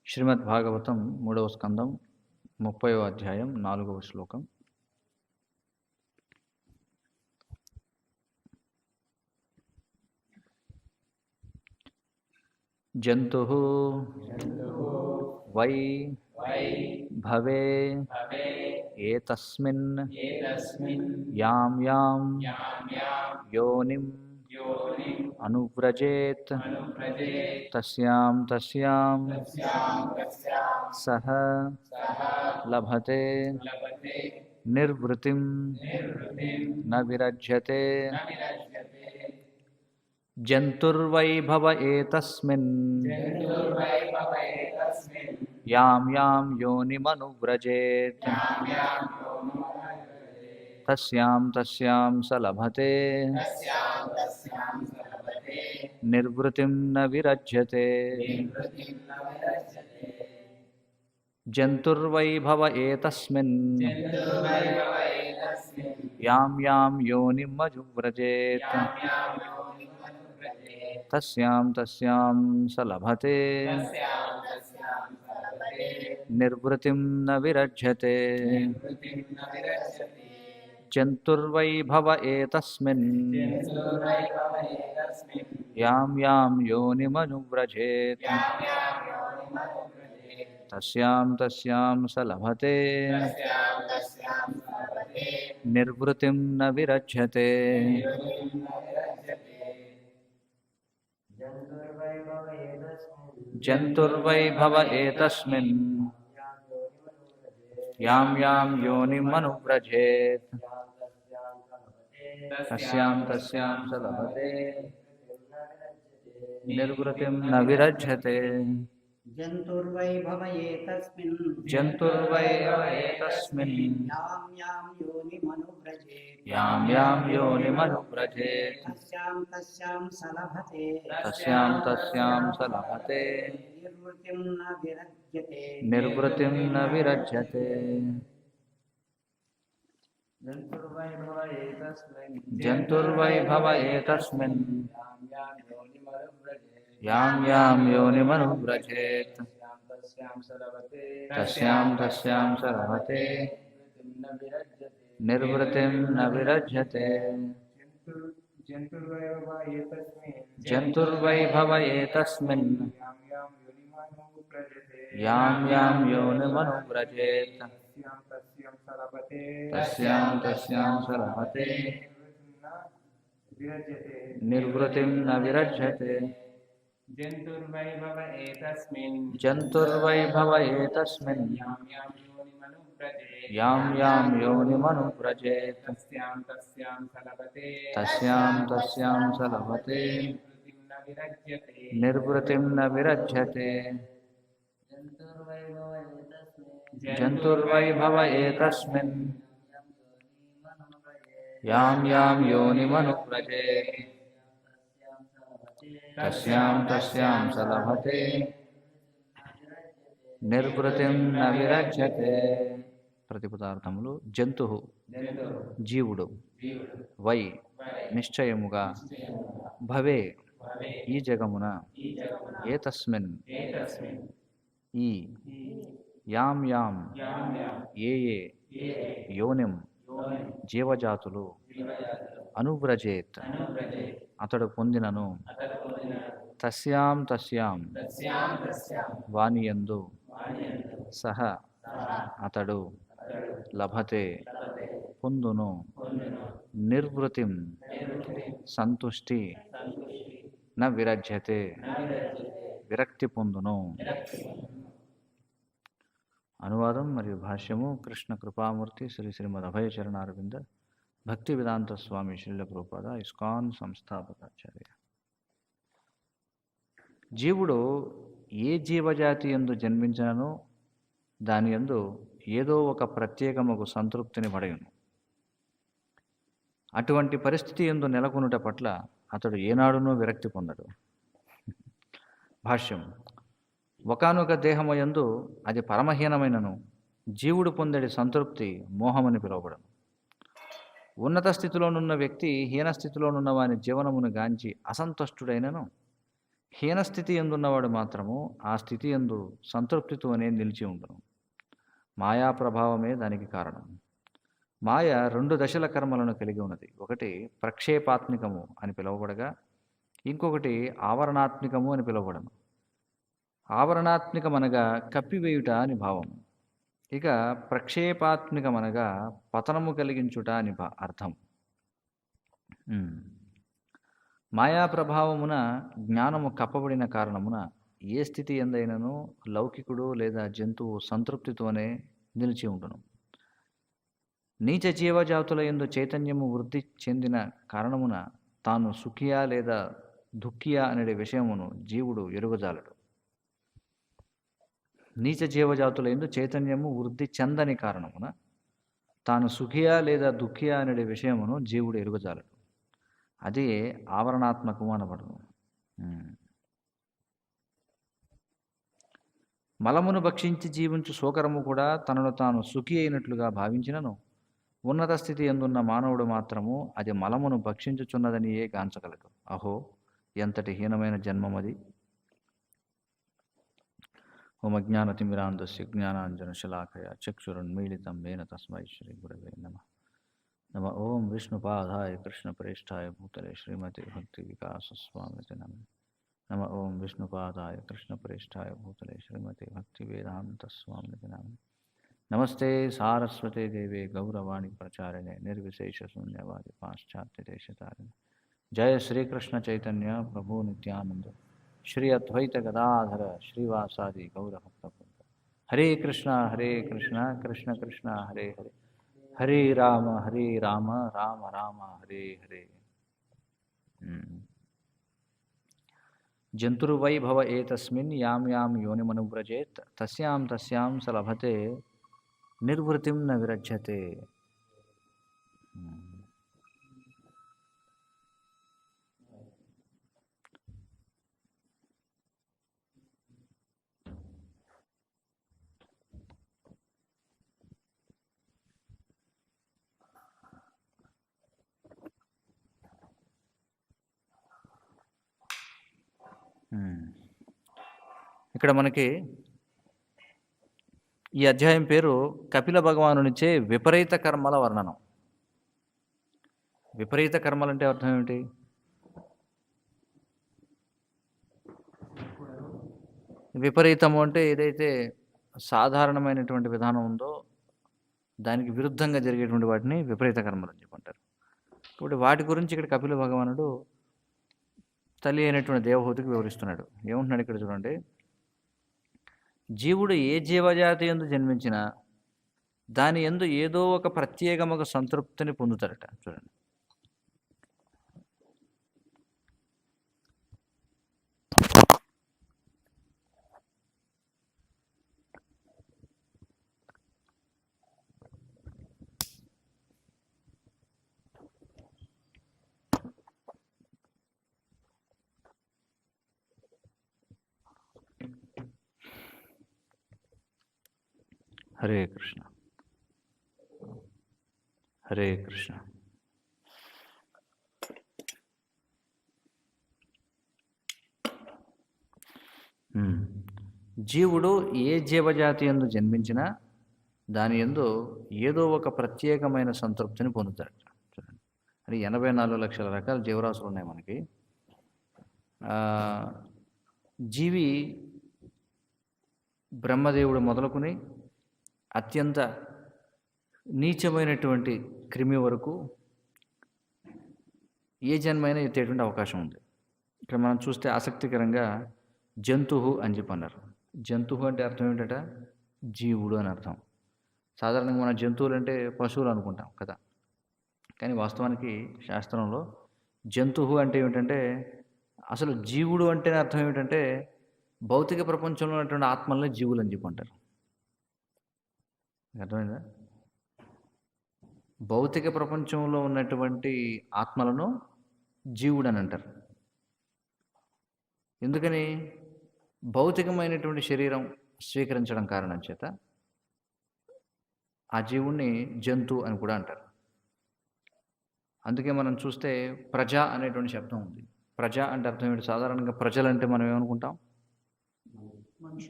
శ్రీమద్ భాగవతం 3వ స్కందం 30వ అధ్యాయం 4వ శ్లోకం. జంతుః వై భవే ఏతస్మిన్ యాం యాం యోనిం అనువ్రజేత్ తస్యాం తస్యాం సహ లభతే నిర్వృతిం న విరజ్యతే. జంతుర్వై భవ ఏతస్మిన్ యాం యాం యోనిమనువ్రజేత్ తస్యాం తస్యాం స లభతే నిర్వృతిం న విరజ్యతే. జంతుర్వై భవ ఏతస్మిన్ యాం యాం యోనిమనువ్రజేత్ తస్యాం తస్యాం స లభతే నిర్వృతిం న విరజ్యతే. జంతుర్వై భవ ఏతస్మిన్ యాం యాం యోనిమనువ్రజేత్ తస్యాం తస్యాం స లభతే నిర్వృతిం న విరజ్యతే. జంతుర్వై భవ ఏతస్మిన్ యాం యాం యోనిమనువ్రజేత్ తస్యాం తస్యాం స లభతే నిర్వృతిం న విరజ్యతే. జంతుర్వై భవ ఏతస్మిన్ యాం యాం యోనిమనువ్రజేత్ యాం యాం యోనిమనువ్రజేత్ తస్యాం తస్యాం స లభతే తస్యాం తస్యాం స లభతే నిర్వృతిం న విరజ్యతే. జంతుర్వై భవ ఏతస్మిన్ యాం యాం యోనిమనువ్రజేత్ తస్యాం తస్యాం స లభతే నిర్వృతిం న విరజ్యతే. జంతుర్వై భవ ఏతస్మిన్ యాం యాం యోనిమనువ్రజేత్ తస్యాం తస్యాం స లభతే నిర్వృతిం న విరజ్యతే. జంతుర్వై భవ ఏతస్మిన్ యాం యాం యోనిమనువ్రజేత్ తస్యాం తస్యాం స లభతే నిర్వృతిం న విరజ్యతే. జంతుర్వై భవ ఏతస్మిన్ యాం యాం యోనిమనువ్రజేత్ తస్యాం తస్యాం స లభతే నిర్వృతిం న విరజ్యతే. ప్రతిపదార్థములు. జంతుః జీవుడు, వై నిశ్చయముగా, భవే ఈ జగమున, ఏతస్మిన్ ఈ, యాం యాం ఏ ఏ యోనిం జీవజాతులు, అనువ్రజేత్ అతడు పొందినను, తస్యాం తస్యాం వానియందు, సహ అతడు, లభతే పొందును, నిర్వృతిం సంతుష్టి, న విరజ్యతే విరక్తి పొందును. అనువాదం మరియు భాష్యము కృష్ణ కృపామూర్తి శ్రీ శ్రీమద్ అభయచరణారవింద భక్తి వేదాంత స్వామి శ్రీల ప్రభుపాద ఇస్కాన్ సంస్థాపకాచార్య. జీవుడు ఏ జీవజాతి యందు జన్మించినను దాని యందు ఏదో ఒక ప్రత్యేకముకు సంతృప్తిని పడయును. అటువంటి పరిస్థితి యందు నెలకొనుట పట్ల అతడు ఏనాడునూ విరక్తి పొందడు. భాష్యం. ఒకానొక దేహము యందు అది పరమహీనమైనను జీవుడు పొందడి సంతృప్తి మోహమని పిలువబడను. ఉన్నత స్థితిలోనున్న వ్యక్తి హీన స్థితిలోనున్న వాని జీవనమును గాంచి అసంతుష్టుడైనను హీనస్థితి ఎందున్నవాడు మాత్రము ఆ స్థితి ఎందు సంతృప్తితోనే నిలిచి ఉండును. మాయా ప్రభావమే దానికి కారణం. మాయ 2 దశల కర్మలను కలిగి ఉన్నది. ఒకటి ప్రక్షేపాత్మికము అని పిలువబడగా ఇంకొకటి ఆవరణాత్మికము అని పిలువబడను. ఆవరణాత్మికమనగా కప్పివేయుట అని భావం. ఇక ప్రక్షేపాత్మికమనగా పతనము కలిగించుట అని అర్థం. మాయా ప్రభావమున జ్ఞానము కప్పబడిన కారణమున ఏ స్థితి ఎందైనను లౌకికుడు లేదా జంతువు సంతృప్తితోనే నిలిచి ఉండును. నీచ జీవజాతుల యందు చైతన్యము వృద్ధి చెందిన కారణమున తాను సుఖియా లేదా దుఃఖియా అనే విషయమును జీవుడు ఎరుగజాలడు. నీచ జీవజాతుల యందు చైతన్యము వృద్ధి చెందని కారణమున తాను సుఖియా లేదా దుఃఖియా అనే విషయమును జీవుడు ఎరుగజాలడు. అదే ఆవరణాత్మకము అనబడును. మలమును భక్షించి జీవించు శోకరము కూడా తనను తాను సుఖి అయినట్లుగా భావించినను ఉన్నత స్థితి ఎందున్న మానవుడు మాత్రము అది మలమును భక్షించుచున్నదనియే గాంచగలడు. అహో, ఎంతటి హీనమైన జన్మమది. ఓం అజ్ఞానతిమిరాంధస్య జ్ఞానాంజనశలాకయ చక్షురున్మీలితం ఏన తస్మై శ్రీ గురవే నమః. నమ ఓం విష్ణుపాదాయ కృష్ణప్రేష్ఠాయ భూతలే శ్రీమతి భక్తి వికాస స్వామితి నమః. నమ ఓం విష్ణుపాదాయ కృష్ణప్రేష్ఠాయ భూతలే శ్రీమతి భక్తి వేదాంత స్వామితి నమః. నమస్తే సారస్వతే దేవే గౌరవాణి ప్రచారిణే నిర్విశేష శూన్యవాది పాశ్చాత్య దేశతారిణి. జయ శ్రీకృష్ణ చైతన్య ప్రభు నిత్యానంద శ్రీ అద్వైత గదాధర శ్రీవాసాది గౌరభక్తవృంద. హరే కృష్ణ కృష్ణ కృష్ణ హరే హరే, హరే రామ రామ రామ హరే హరే. జంతుర్వైభవ ఏతస్మిన్ యాం యాం యోనిమనువ్రజేత్ తస్యాం తస్యాం స లభతే నిర్వృతిం న విరజ్యతే. ఇక్కడ మనకి ఈ అధ్యాయం పేరు కపిల భగవానునిచే విపరీత కర్మల వర్ణనం. విపరీత కర్మలు అంటే అర్థం ఏమిటి? విపరీతము అంటే ఏదైతే సాధారణమైనటువంటి విధానం ఉందో దానికి విరుద్ధంగా జరిగేటువంటి వాటిని విపరీత కర్మలు అని చెప్పంటారు. ఇప్పుడు వాటి గురించి ఇక్కడ కపిల భగవానుడు తల్లి అయినటువంటి దేవహూతికి వివరిస్తున్నాడు. ఏమంటున్నాడు ఇక్కడ చూడండి. జీవుడు ఏ జీవజాతి యందు జన్మించినా దాని యందు ఏదో ఒక ప్రత్యేకమైన సంతృప్తిని పొందుతారట. చూడండి, హరే కృష్ణ హరే కృష్ణ. జీవుడు ఏ జీవజాతి యందు జన్మించినా దాని యందు ఏదో ఒక ప్రత్యేకమైన సంతృప్తిని పొందుతాడు. చూడండి, అది 84 లక్షల రకాల జీవరాశులు ఉన్నాయి మనకి. జీవి బ్రహ్మదేవుడు మొదలుకొని అత్యంత నీచమైనటువంటి క్రిమి వరకు ఏ జన్మైనా ఎత్తేటువంటి అవకాశం ఉంది. ఇక్కడ మనం చూస్తే ఆసక్తికరంగా జంతువు అని చెప్పన్నారు. జంతువు అంటే అర్థం ఏంటట? జీవుడు అని అర్థం. సాధారణంగా మన జంతువులు అంటే పశువులు అనుకుంటాం కదా, కానీ వాస్తవానికి శాస్త్రంలో జంతువు అంటే ఏమిటంటే అసలు జీవుడు అంటే అర్థం ఏమిటంటే భౌతిక ప్రపంచంలో ఉన్నటువంటి ఆత్మల్ని జీవులు అని చెప్పంటారు. అర్థమైందా? భౌతిక ప్రపంచంలో ఉన్నటువంటి ఆత్మలను జీవుడు అని అంటారు. ఎందుకని? భౌతికమైనటువంటి శరీరం స్వీకరించడం కారణం చేత ఆ జీవుణ్ణి జంతు అని కూడా అంటారు. అందుకే మనం చూస్తే ప్రజ అనేటువంటి శబ్దం ఉంది. ప్రజ అంటే అర్థం ఏంటి? సాధారణంగా ప్రజలంటే మనం ఏమనుకుంటాం?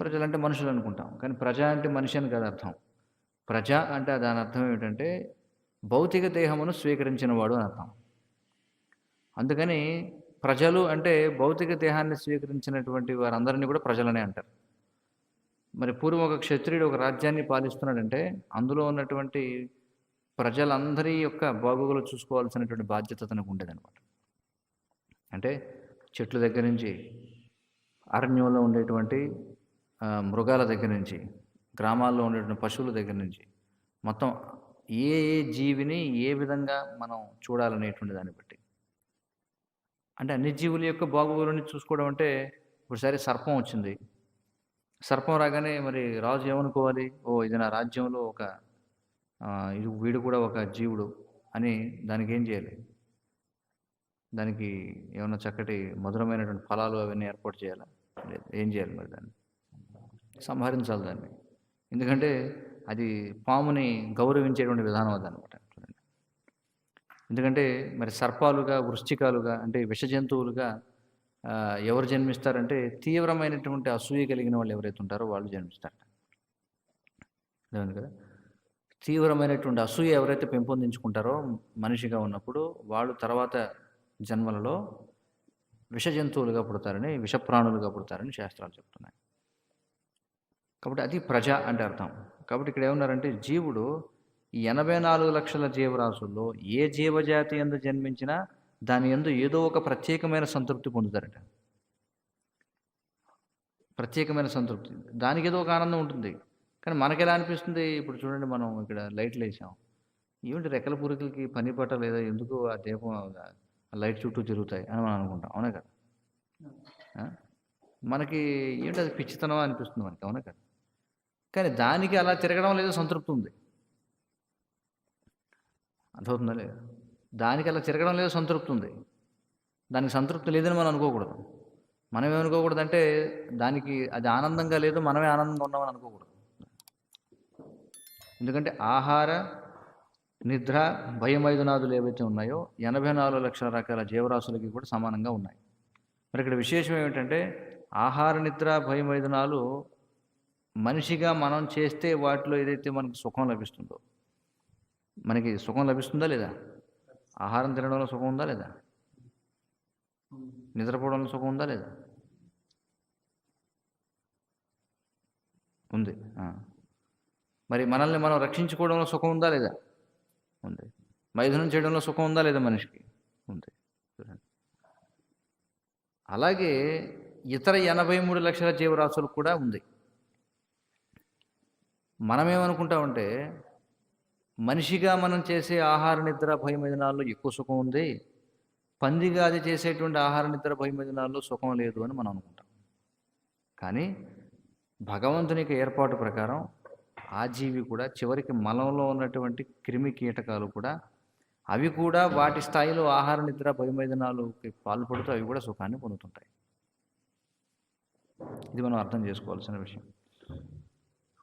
ప్రజలంటే మనుషులు అనుకుంటాం. కానీ ప్రజ అంటే మనిషి అని కాదు అర్థం. ప్రజ అంటే దాని అర్థం ఏమిటంటే భౌతిక దేహమును స్వీకరించినవాడు అని అర్థం. అందుకని ప్రజలు అంటే భౌతిక దేహాన్ని స్వీకరించినటువంటి వారందరినీ కూడా ప్రజలనే అంటారు. మరి పూర్వం ఒక క్షత్రియుడు ఒక రాజ్యాన్ని పాలిస్తున్నాడంటే అందులో ఉన్నటువంటి ప్రజలందరి యొక్క బాగోగులు చూసుకోవాల్సినటువంటి బాధ్యత తనకు ఉండేదన్నమాట. అంటే చెట్ల దగ్గర నుంచి, అరణ్యంలో ఉండేటువంటి మృగాల దగ్గర నుంచి, గ్రామాల్లో ఉండేటువంటి పశువుల దగ్గర నుంచి, మొత్తం ఏ ఏ జీవిని ఏ విధంగా మనం చూడాలనేటువంటి దాన్ని బట్టి. అంటే అన్ని జీవుల యొక్క బాగోగులని చూసుకోవడం అంటే ఇప్పుడు సరే సర్పం వచ్చింది. సర్పం రాగానే మరి రాజు ఏమనుకోవాలి? ఓ ఇది నా రాజ్యంలో ఒక ఇది వీడు కూడా ఒక జీవుడు అని దానికి ఏం చేయాలి? దానికి ఏమన్నా చక్కటి మధురమైనటువంటి ఫలాలు అవన్నీ ఏర్పాటు చేయాలా? లేదు. ఏం చేయాలి మరి దాన్ని? సంహరించాలి దాన్ని. ఎందుకంటే అది పాముని గౌరవించేటువంటి విధానం అదనమాట. ఎందుకంటే మరి సర్పాలుగా, వృశ్చికాలుగా అంటే విష జంతువులుగా ఎవరు జన్మిస్తారంటే తీవ్రమైనటువంటి అసూయ కలిగిన వాళ్ళు ఎవరైతే ఉంటారో వాళ్ళు జన్మిస్తారట. అర్థమైంది కదా? తీవ్రమైనటువంటి అసూయ ఎవరైతే పెంపొందించుకుంటారో మనిషిగా ఉన్నప్పుడు వాళ్ళు తర్వాత జన్మలలో విష జంతువులుగా పుడతారని, విషప్రాణులుగా పుడతారని శాస్త్రాలు చెప్తున్నాయి. కాబట్టి అది ప్రజ అంటే అర్థం. కాబట్టి ఇక్కడ ఏమన్నారంటే జీవుడు ఈ 84 లక్షల జీవరాశుల్లో ఏ జీవజాతి యందు జన్మించినా దాని యందు ఏదో ఒక ప్రత్యేకమైన సంతృప్తి పొందుతారట. ప్రత్యేకమైన సంతృప్తి. దానికి ఏదో ఒక ఆనందం ఉంటుంది. కానీ మనకెలా అనిపిస్తుంది? ఇప్పుడు చూడండి, మనం ఇక్కడ లైట్లు వేసాం. ఏమిటి రెక్కల పురుగులకి పని పట్ట లేదా? ఎందుకు ఆ దీపం లైట్ చుట్టూ తిరుగుతాయి అని మనం అనుకుంటాం. అవునా కదా? మనకి ఏంటి అది పిచ్చితనం అనిపిస్తుంది మనకి. అవునా కదా? కానీ దానికి అలా తిరగడం లేదో సంతృప్తి ఉంది. అర్థమవుతుందా లేదా? దానికి అలా తిరగడం లేదో సంతృప్తి ఉంది. దానికి సంతృప్తి లేదని మనం అనుకోకూడదు. మనం ఏమనుకోకూడదంటే దానికి అది ఆనందంగా లేదు, మనమే ఆనందంగా ఉన్నామని అనుకోకూడదు. ఎందుకంటే ఆహార, నిద్ర, భయమైదునాదులు ఏవైతే ఉన్నాయో 84 లక్షల రకాల జీవరాశులకి కూడా సమానంగా ఉన్నాయి. మరి ఇక్కడ విశేషం ఏమిటంటే ఆహార, నిద్ర, భయమైదునాలు మనిషిగా మనం చేస్తే వాటిలో ఏదైతే మనకు సుఖం లభిస్తుందో, మనకి సుఖం లభిస్తుందా లేదా? ఆహారం తినడంలో సుఖం ఉందా లేదా? నిద్రపోవడంలో సుఖం ఉందా లేదా? ఉంది. మరి మనల్ని మనం రక్షించుకోవడంలో సుఖం ఉందా లేదా? ఉంది. మైథునం చేయడంలో సుఖం ఉందా లేదా? మనిషికి ఉంది. అలాగే ఇతర 83 లక్షల జీవరాశులకు కూడా ఉంది. మనమేమనుకుంటామంటే మనిషిగా మనం చేసే ఆహార, నిద్ర, భయమైదునాల్లో ఎక్కువ సుఖం ఉంది, పందిగా అది చేసేటువంటి ఆహార, నిద్ర, భయమైదునాల్లో సుఖం లేదు అని మనం అనుకుంటాం. కానీ భగవంతుని యొక్క ఏర్పాటు ప్రకారం ఆ జీవి కూడా చివరికి మలంలో ఉన్నటువంటి క్రిమి కీటకాలు కూడా అవి కూడా వాటి స్థాయిలో ఆహార, నిద్ర, భయమైదునాలుకి పాల్పడుతూ అవి కూడా సుఖాన్ని పొందుతుంటాయి. ఇది మనం అర్థం చేసుకోవాల్సిన విషయం.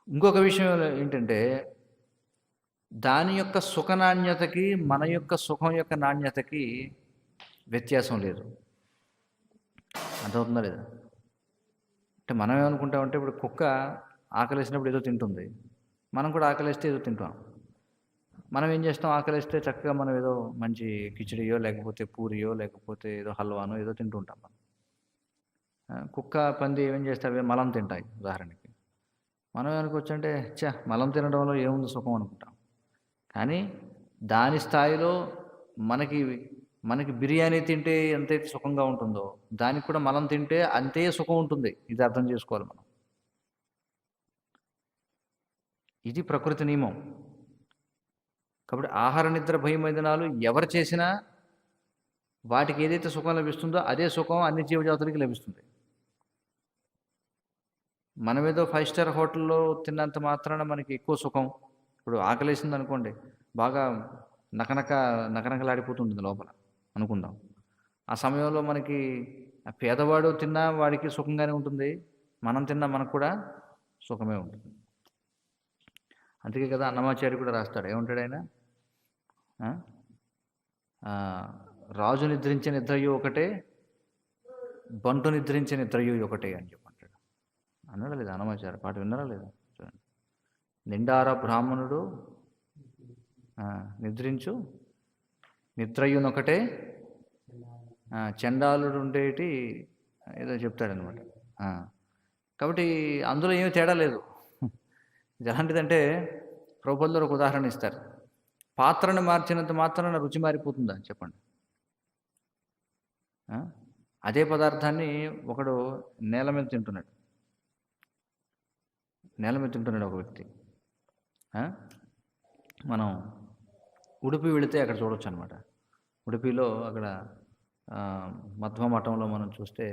ఇంకొక విషయం ఏంటంటే దాని యొక్క సుఖ నాణ్యతకి మన యొక్క సుఖం యొక్క నాణ్యతకి వ్యత్యాసం లేదు. అర్థమవుతుందా లేదా? అంటే మనం ఏమనుకుంటామంటే ఇప్పుడు కుక్క ఆకలిసినప్పుడు ఏదో తింటుంది, మనం కూడా ఆకలిస్తే ఏదో తింటాం. మనం ఏం చేస్తాం? ఆకలిస్తే చక్కగా మనం ఏదో మంచి కిచిడియో లేకపోతే పూరియో లేకపోతే ఏదో హల్వానో ఏదో తింటూ ఉంటాం. కుక్క, పంది ఏం చేస్తాయి? మలం తింటాయి ఉదాహరణకి. మనం ఏమనుకోవచ్చు అంటే మలం తినడంలో ఏముంది సుఖం అనుకుంటాం. కానీ దాని స్థాయిలో మనకి బిర్యానీ తింటే ఎంతైతే సుఖంగా ఉంటుందో దానికి కూడా మలం తింటే అంతే సుఖం ఉంటుంది. ఇది అర్థం చేసుకోవాలి మనం. ఇది ప్రకృతి నియమం. కాబట్టి ఆహార, నిద్ర, భయమైదునాలు ఎవరు చేసినా వాటికి ఏదైతే సుఖం లభిస్తుందో అదే సుఖం అన్ని జీవజాతులకి లభిస్తుంది. మనమేదో 5 స్టార్ హోటల్లో తిన్నంత మాత్రాన మనకి ఎక్కువ సుఖం. ఇప్పుడు ఆకలేసింది అనుకోండి, బాగా నకనకలాడిపోతుంటుంది లోపల అనుకుందాం. ఆ సమయంలో మనకి పేదవాడు తిన్నా వాడికి సుఖంగానే ఉంటుంది, మనం తిన్నా మనకు కూడా సుఖమే ఉంటుంది. అందుకే కదా అన్నమాచార్య కూడా రాస్తాడు. ఏమంటాడు ఆయన? రాజు నిద్రించే నిద్రయు ఒకటే, బంటు నిద్రించే నిద్రయు ఒకటే అని చెప్పంటాడు. అన్నాడా లేదా అన్నమాచార్య? పాట విన్నారా లేదా? చూడండి. నిండార బ్రాహ్మణుడు నిద్రించు నిద్రయునొకటే, చండాలుడు ఉండేటి ఏదో చెప్తాడనమాట. కాబట్టి అందులో ఏమీ తేడా లేదు. ఇది ఎలాంటిదంటే ప్రభువులు ఒక ఉదాహరణ ఇస్తారు. పాత్రను మార్చినంత మాత్రాన రుచి మారిపోతుందా చెప్పండి? అదే పదార్థాన్ని ఒకడు నేల మీద తింటున్నాడు ఒక వ్యక్తి. మనం ఉడుపి వెళితే అక్కడ చూడొచ్చు అనమాట. ఉడుపిలో అక్కడ మధ్వ మఠంలో మనం చూస్తే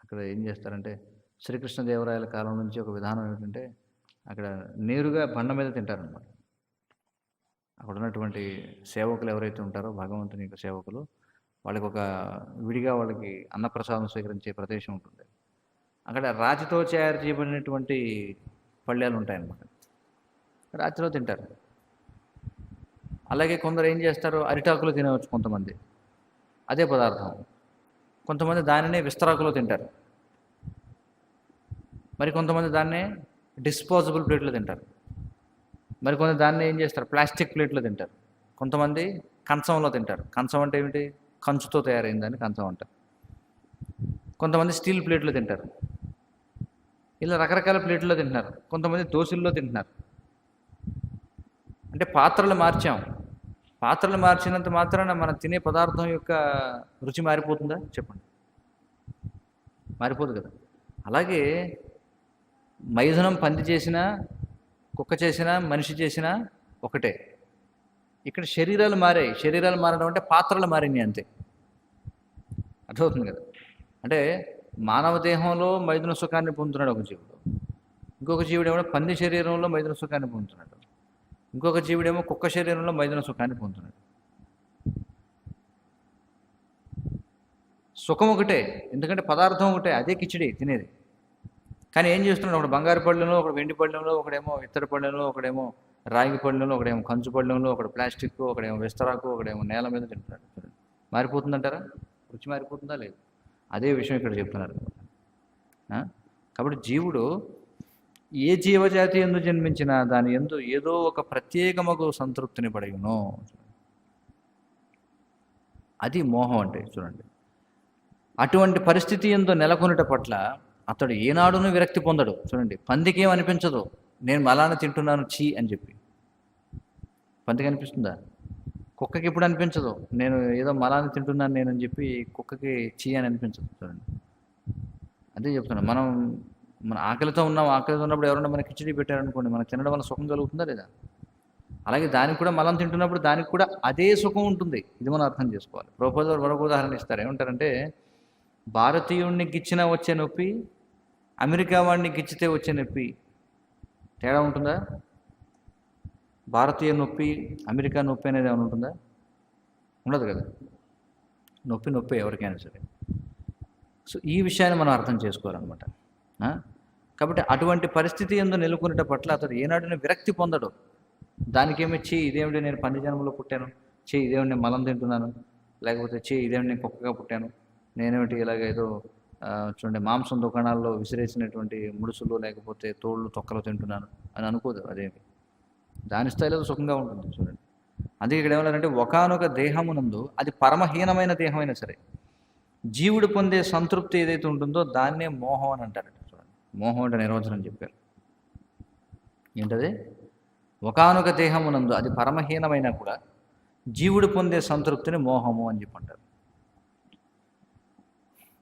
అక్కడ ఏం చేస్తారంటే శ్రీకృష్ణదేవరాయల కాలం నుంచి ఒక విధానం ఏమిటంటే అక్కడ నేరుగా బండ మీద తింటారనమాట. అక్కడ ఉన్నటువంటి సేవకులు ఎవరైతే ఉంటారో భగవంతుని యొక్క సేవకులు, వాళ్ళకి ఒక విడిగా వాళ్ళకి అన్నప్రసాదం స్వీకరించే ప్రదేశం ఉంటుంది. అక్కడ రాతితో తయారు చేయబడినటువంటి పళ్ళాలు ఉంటాయన్నమాట. రాతిలో తింటారు. అలాగే కొందరు ఏం చేస్తారు, అరిటాకులో తినవచ్చు కొంతమంది అదే పదార్థం. కొంతమంది దానినే విస్తరాకులో తింటారు. మరి కొంతమంది దాన్నే డిస్పోజబుల్ ప్లేట్లో తింటారు. మరి కొంత దాన్ని ఏం చేస్తారు, ప్లాస్టిక్ ప్లేట్లో తింటారు. కొంతమంది కంచంలో తింటారు. కంచం అంటే ఏమిటి? కంచుతో తయారైందని కంచం అంటారు. కొంతమంది స్టీల్ ప్లేట్లో తింటారు. ఇలా రకరకాల ప్లేట్లో తింటున్నారు. కొంతమంది దోశల్లో తింటున్నారు. అంటే పాత్రలు మార్చాం. పాత్రలు మార్చినంత మాత్రాన మనం తినే పదార్థం యొక్క రుచి మారిపోతుందా చెప్పండి? మారిపోదు కదా. అలాగే మైథునం పంది చేసినా, కుక్క చేసినా, మనిషి చేసినా ఒకటే. ఇక్కడ శరీరాలు మారాయి. శరీరాలు మారడం అంటే పాత్రలు మారినాయి అంతే. అర్థమవుతుంది కదా. అంటే మానవ దేహంలో మైథున సుఖాన్ని పొందుతున్నాడు ఒక జీవుడు. ఇంకొక జీవుడేమో పంది శరీరంలో మైథున సుఖాన్ని పొందుతున్నాడు. ఇంకొక జీవుడేమో కుక్క శరీరంలో మైథున సుఖాన్ని పొందుతున్నాడు. సుఖం ఒకటే, ఎందుకంటే పదార్థం ఒకటే, అదే కిచిడి తినేది. కానీ ఏం చేస్తున్నాడు, ఒకడు బంగారు పళ్ళెంలో, ఒకడు వెండి పళ్ళెంలో, ఒకడేమో ఇత్తడి పళ్ళెంలో, ఒకడేమో రాగి పళ్ళెంలో, ఒకడేమో కంచు పళ్ళెంలో, ఒకడు ప్లాస్టిక్, ఒకడేమో విస్తరాకు, ఒకడేమో నేల మీద తింటున్నాడు. మారిపోతుందంటారా? రుచి మారిపోతుందా? లేదు. అదే విషయం ఇక్కడ చెప్తున్నారు. కాబట్టి జీవుడు ఏ జీవజాతి ఎందు జన్మించినా దాని ఎందు ఏదో ఒక ప్రత్యేకమగు సంతృప్తిని పడయును. అది మోహం అంటే. చూడండి, అటువంటి పరిస్థితి ఎందు నెలకొనుట పట్ల అతడు ఏనాడును విరక్తి పొందడు. చూడండి, పందికి ఏమనిపించదు నేను మలాన తింటున్నాను చీ అని చెప్పి. పందికి అనిపిస్తుందా? కుక్కకి ఎప్పుడు అనిపించదు నేను ఏదో మలాన తింటున్నాను నేనని చెప్పి కుక్కకి చీ అని అనిపించదు. చూడండి, అదే చెప్తున్నాను. మన ఆకలితో ఉన్నప్పుడు ఎవరన్నా మనకి కిచిడి పెట్టారనుకోండి, మనకు తినడం వల్ల సుఖం కలుగుతుందా లేదా? అలాగే దానికి కూడా మలం తింటున్నప్పుడు దానికి కూడా అదే సుఖం ఉంటుంది. ఇది మనం అర్థం చేసుకోవాలి. ప్రభువులు మరొక ఉదాహరణ ఇస్తారు. ఏమంటారంటే భారతీయుడిని గిచ్చినా వచ్చే నొప్పి, అమెరికా వాడిని గిచ్చితే వచ్చే నొప్పి తేడా ఉంటుందా? భారతీయ నొప్పి, అమెరికా నొప్పి అనేది ఏమైనా ఉంటుందా? ఉండదు కదా. నొప్పి ఎవరికైనా సరే. సో ఈ విషయాన్ని మనం అర్థం చేసుకోవాలన్నమాట. కాబట్టి అటువంటి పరిస్థితి ఎందు నెలకొనేట పట్ల అతడు ఏనాడుని విరక్తి పొందడు. దానికేమి ఇదేమిటి నేను పంది జన్మలో పుట్టాను, ఇదేమిటి నేను మలం తింటున్నాను, లేకపోతే ఇదేమిటి నేను కుక్కగా పుట్టాను, నేనేమిటి ఇలాగ ఏదో చూడండి మాంసం దుకాణాల్లో విసిరేసినటువంటి ముడుసులు లేకపోతే తోళ్ళు తొక్కలు తింటున్నాను అని అనుకోదు. అదేమి దాని స్థాయిలో సుఖంగా ఉంటుంది. చూడండి, అందుకే ఇక్కడ ఏమన్నారంటే ఒకానొక దేహమునందు, అది పరమహీనమైన దేహమైనా సరే, జీవుడు పొందే సంతృప్తి ఏదైతే ఉంటుందో దాన్నే మోహం అని అంటారట. చూడండి, మోహం అంటే నిర్వచనం చెప్పారు. ఏంటది? ఒకానొక దేహమునందు, అది పరమహీనమైనా కూడా జీవుడు పొందే సంతృప్తిని మోహము అని చెప్పి అంటారు.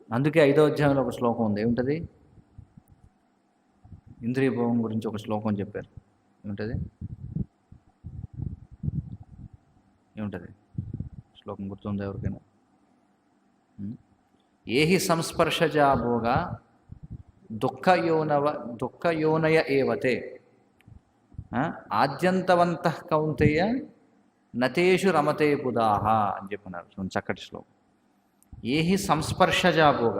అందుకే 5వ అధ్యాయంలో ఒక శ్లోకం ఉంది. ఏమిటది? ఇంద్రియ భోగం గురించి ఒక శ్లోకం చెప్పారు. ఏమిటది? శ్లోకం గుర్తుందా ఎవరికైనా? ఏహి సంస్పర్శజా భోగ దుఃఖయోనయ ఏవతే ఆద్యంతవంతః కౌంతేయ నతేషు రమతే బుధాహ అని చెప్పినారు. చక్కటి శ్లోకం. ఏహి సంస్పర్శజా భోగ,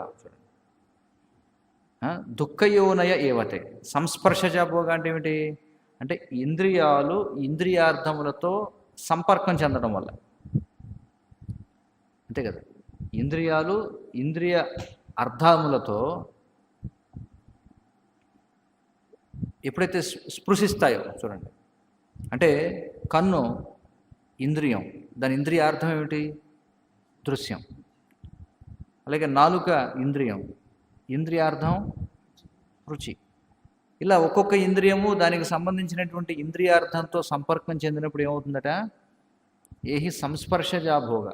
దుఃఖయోనయ ఏవతే. సంస్పర్శజా భోగ అంటే ఏమిటి? అంటే ఇంద్రియార్థములతో సంపర్కం చెందడం వల్ల, అంతే కదా. ఇంద్రియాలు ఇంద్రియ అర్థములతో ఎప్పుడైతే స్పృశిస్తాయో చూడండి, అంటే కన్ను ఇంద్రియం, దాని ఇంద్రియార్థం ఏమిటి? దృశ్యం. అలాగే నాలుక ఇంద్రియం, ఇంద్రియార్థం రుచి. ఇలా ఒక్కొక్క ఇంద్రియము దానికి సంబంధించినటువంటి ఇంద్రియార్థంతో సంపర్కం చెందినప్పుడు ఏమవుతుందట? ఏహి సంస్పర్శజా భోగ.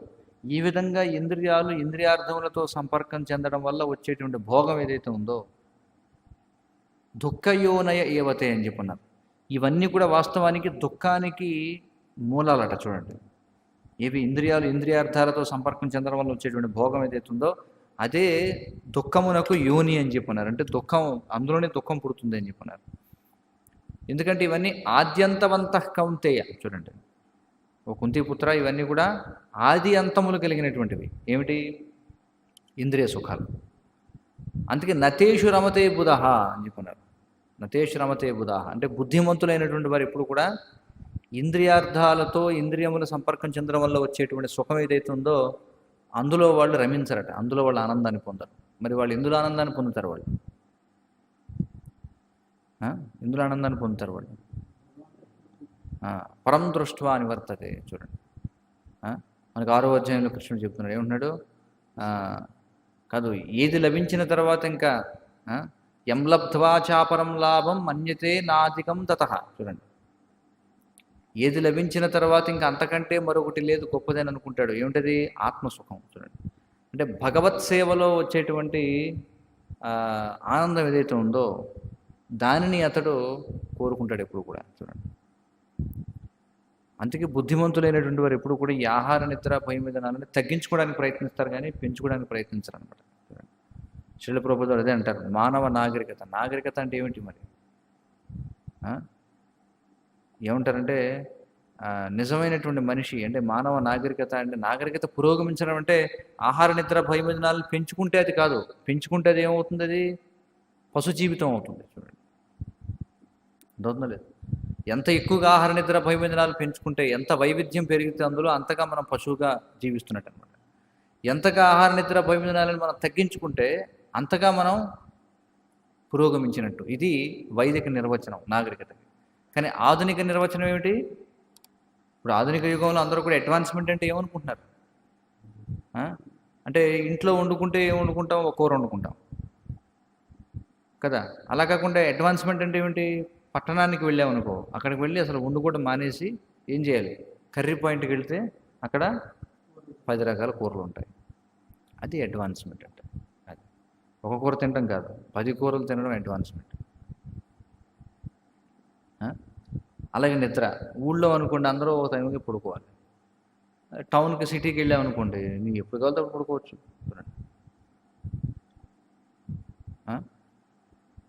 ఈ విధంగా ఇంద్రియాలు ఇంద్రియార్థములతో సంపర్కం చెందడం వల్ల వచ్చేటువంటి భోగం ఏదైతే ఉందో దుఃఖయోనయ ఏవతే అని చెప్పున్నారు. ఇవన్నీ కూడా వాస్తవానికి దుఃఖానికి మూలాలట. చూడండి, ఏవి ఇంద్రియాలు ఇంద్రియార్థాలతో సంపర్కం చెందడం వల్ల వచ్చేటువంటి భోగం ఏదైతే ఉందో అదే దుఃఖమునకు యోని అని చెప్పున్నారు. అంటే దుఃఖం, అందులోనే దుఃఖం పుడుతుంది అని చెప్పున్నారు. ఎందుకంటే ఇవన్నీ ఆద్యంతవంతః కౌంతేయ. చూడండి, ఓ కుంతిపుత్ర, ఇవన్నీ కూడా ఆది అంతములు కలిగినటువంటివి. ఏమిటి? ఇంద్రియ సుఖాలు. అందుకే నతేషు రమతే బుధః అని చెప్పున్నారు. నతేషు రమతే బుధః అంటే బుద్ధిమంతులైనటువంటి వారు ఎప్పుడు కూడా ఇంద్రియార్థాలతో ఇంద్రియముల సంపర్కం చెందడం వల్ల వచ్చేటువంటి సుఖం ఏదైతే ఉందో అందులో వాళ్ళు రమించరట, అందులో వాళ్ళు ఆనందాన్ని పొందరు. మరి వాళ్ళు ఎందులో ఆనందాన్ని పొందుతారు? వాళ్ళు ఎందులో ఆనందాన్ని పొందుతారు? వాళ్ళు పరం దృష్ట్వా అని వర్తతే. చూడండి, మనకు 6వ అధ్యాయంలో కృష్ణుడు చెప్తున్నాడు. ఏమంటున్నాడు? కాదు, ఏది లభించిన తర్వాత ఇంకా యం లబ్ధ్వా చాపరం లాభం మన్యతే నాధికం తతః. చూడండి, ఏది లభించిన తర్వాత ఇంకా అంతకంటే మరొకటి లేదు గొప్పదని అనుకుంటాడు. ఏమిటది? ఆత్మసుఖం. చూడండి, అంటే భగవత్ సేవలో వచ్చేటువంటి ఆనందం ఏదైతే ఉందో దానిని అతడు కోరుకుంటాడు ఎప్పుడు కూడా. చూడండి, అందుకే బుద్ధిమంతులైనటువంటి వారు ఎప్పుడు కూడా ఈ ఆహార నిద్ర భయం విధానాలని తగ్గించుకోవడానికి ప్రయత్నిస్తారు, కానీ పెంచుకోవడానికి ప్రయత్నించరు అనమాట. శ్రీల ప్రభుత్వాలు అదే అంటారు, మానవ నాగరికత. నాగరికత అంటే ఏమిటి మరి? ఏమంటారంటే నిజమైనటువంటి మనిషి అంటే మానవ నాగరికత అంటే, నాగరికత పురోగమించడం అంటే ఆహార నిద్ర భయం విధానాలను పెంచుకుంటే అది కాదు. పెంచుకుంటే అది ఏమవుతుంది? అది పశు జీవితం అవుతుంది. చూడండి, అర్థవుతుందా లేదు? ఎంత ఎక్కువగా ఆహార నిద్ర భయం విధానాలు పెంచుకుంటే, ఎంత వైవిధ్యం పెరిగితే అందులో అంతగా మనం పశువుగా జీవిస్తున్నట్టు అనమాట. ఎంతగా ఆహార నిద్ర భయం విధానాలను మనం తగ్గించుకుంటే అంతగా మనం పురోగమించినట్టు. ఇది వైదిక నిర్వచనం నాగరికతకి. కానీ ఆధునిక నిర్వచనం ఏమిటి? ఇప్పుడు ఆధునిక యుగంలో అందరూ కూడా అడ్వాన్స్మెంట్ అంటే ఏమనుకుంటున్నారు? అంటే ఇంట్లో వండుకుంటే ఏం వండుకుంటాం? ఒక కూర వండుకుంటాం కదా. అలా కాకుండా అడ్వాన్స్మెంట్ అంటే ఏమిటి? పట్టణానికి వెళ్ళామనుకో, అక్కడికి వెళ్ళి అసలు వండుకోవడం మానేసి ఏం చేయాలి? కర్రీ పాయింట్కి వెళ్తే అక్కడ 10 రకాల కూరలు ఉంటాయి. అది అడ్వాన్స్మెంట్ అంటే. అది ఒక కూర తినడం కాదు, 10 కూరలు తినడం అడ్వాన్స్మెంట్. అలాగే నిద్ర. ఊళ్ళో అనుకోండి అందరూ ఒక టైంకి పడుకోవాలి. టౌన్కి సిటీకి వెళ్ళామనుకోండి, నీకు ఎప్పుడు కావాలితే అప్పుడు పడుకోవచ్చు.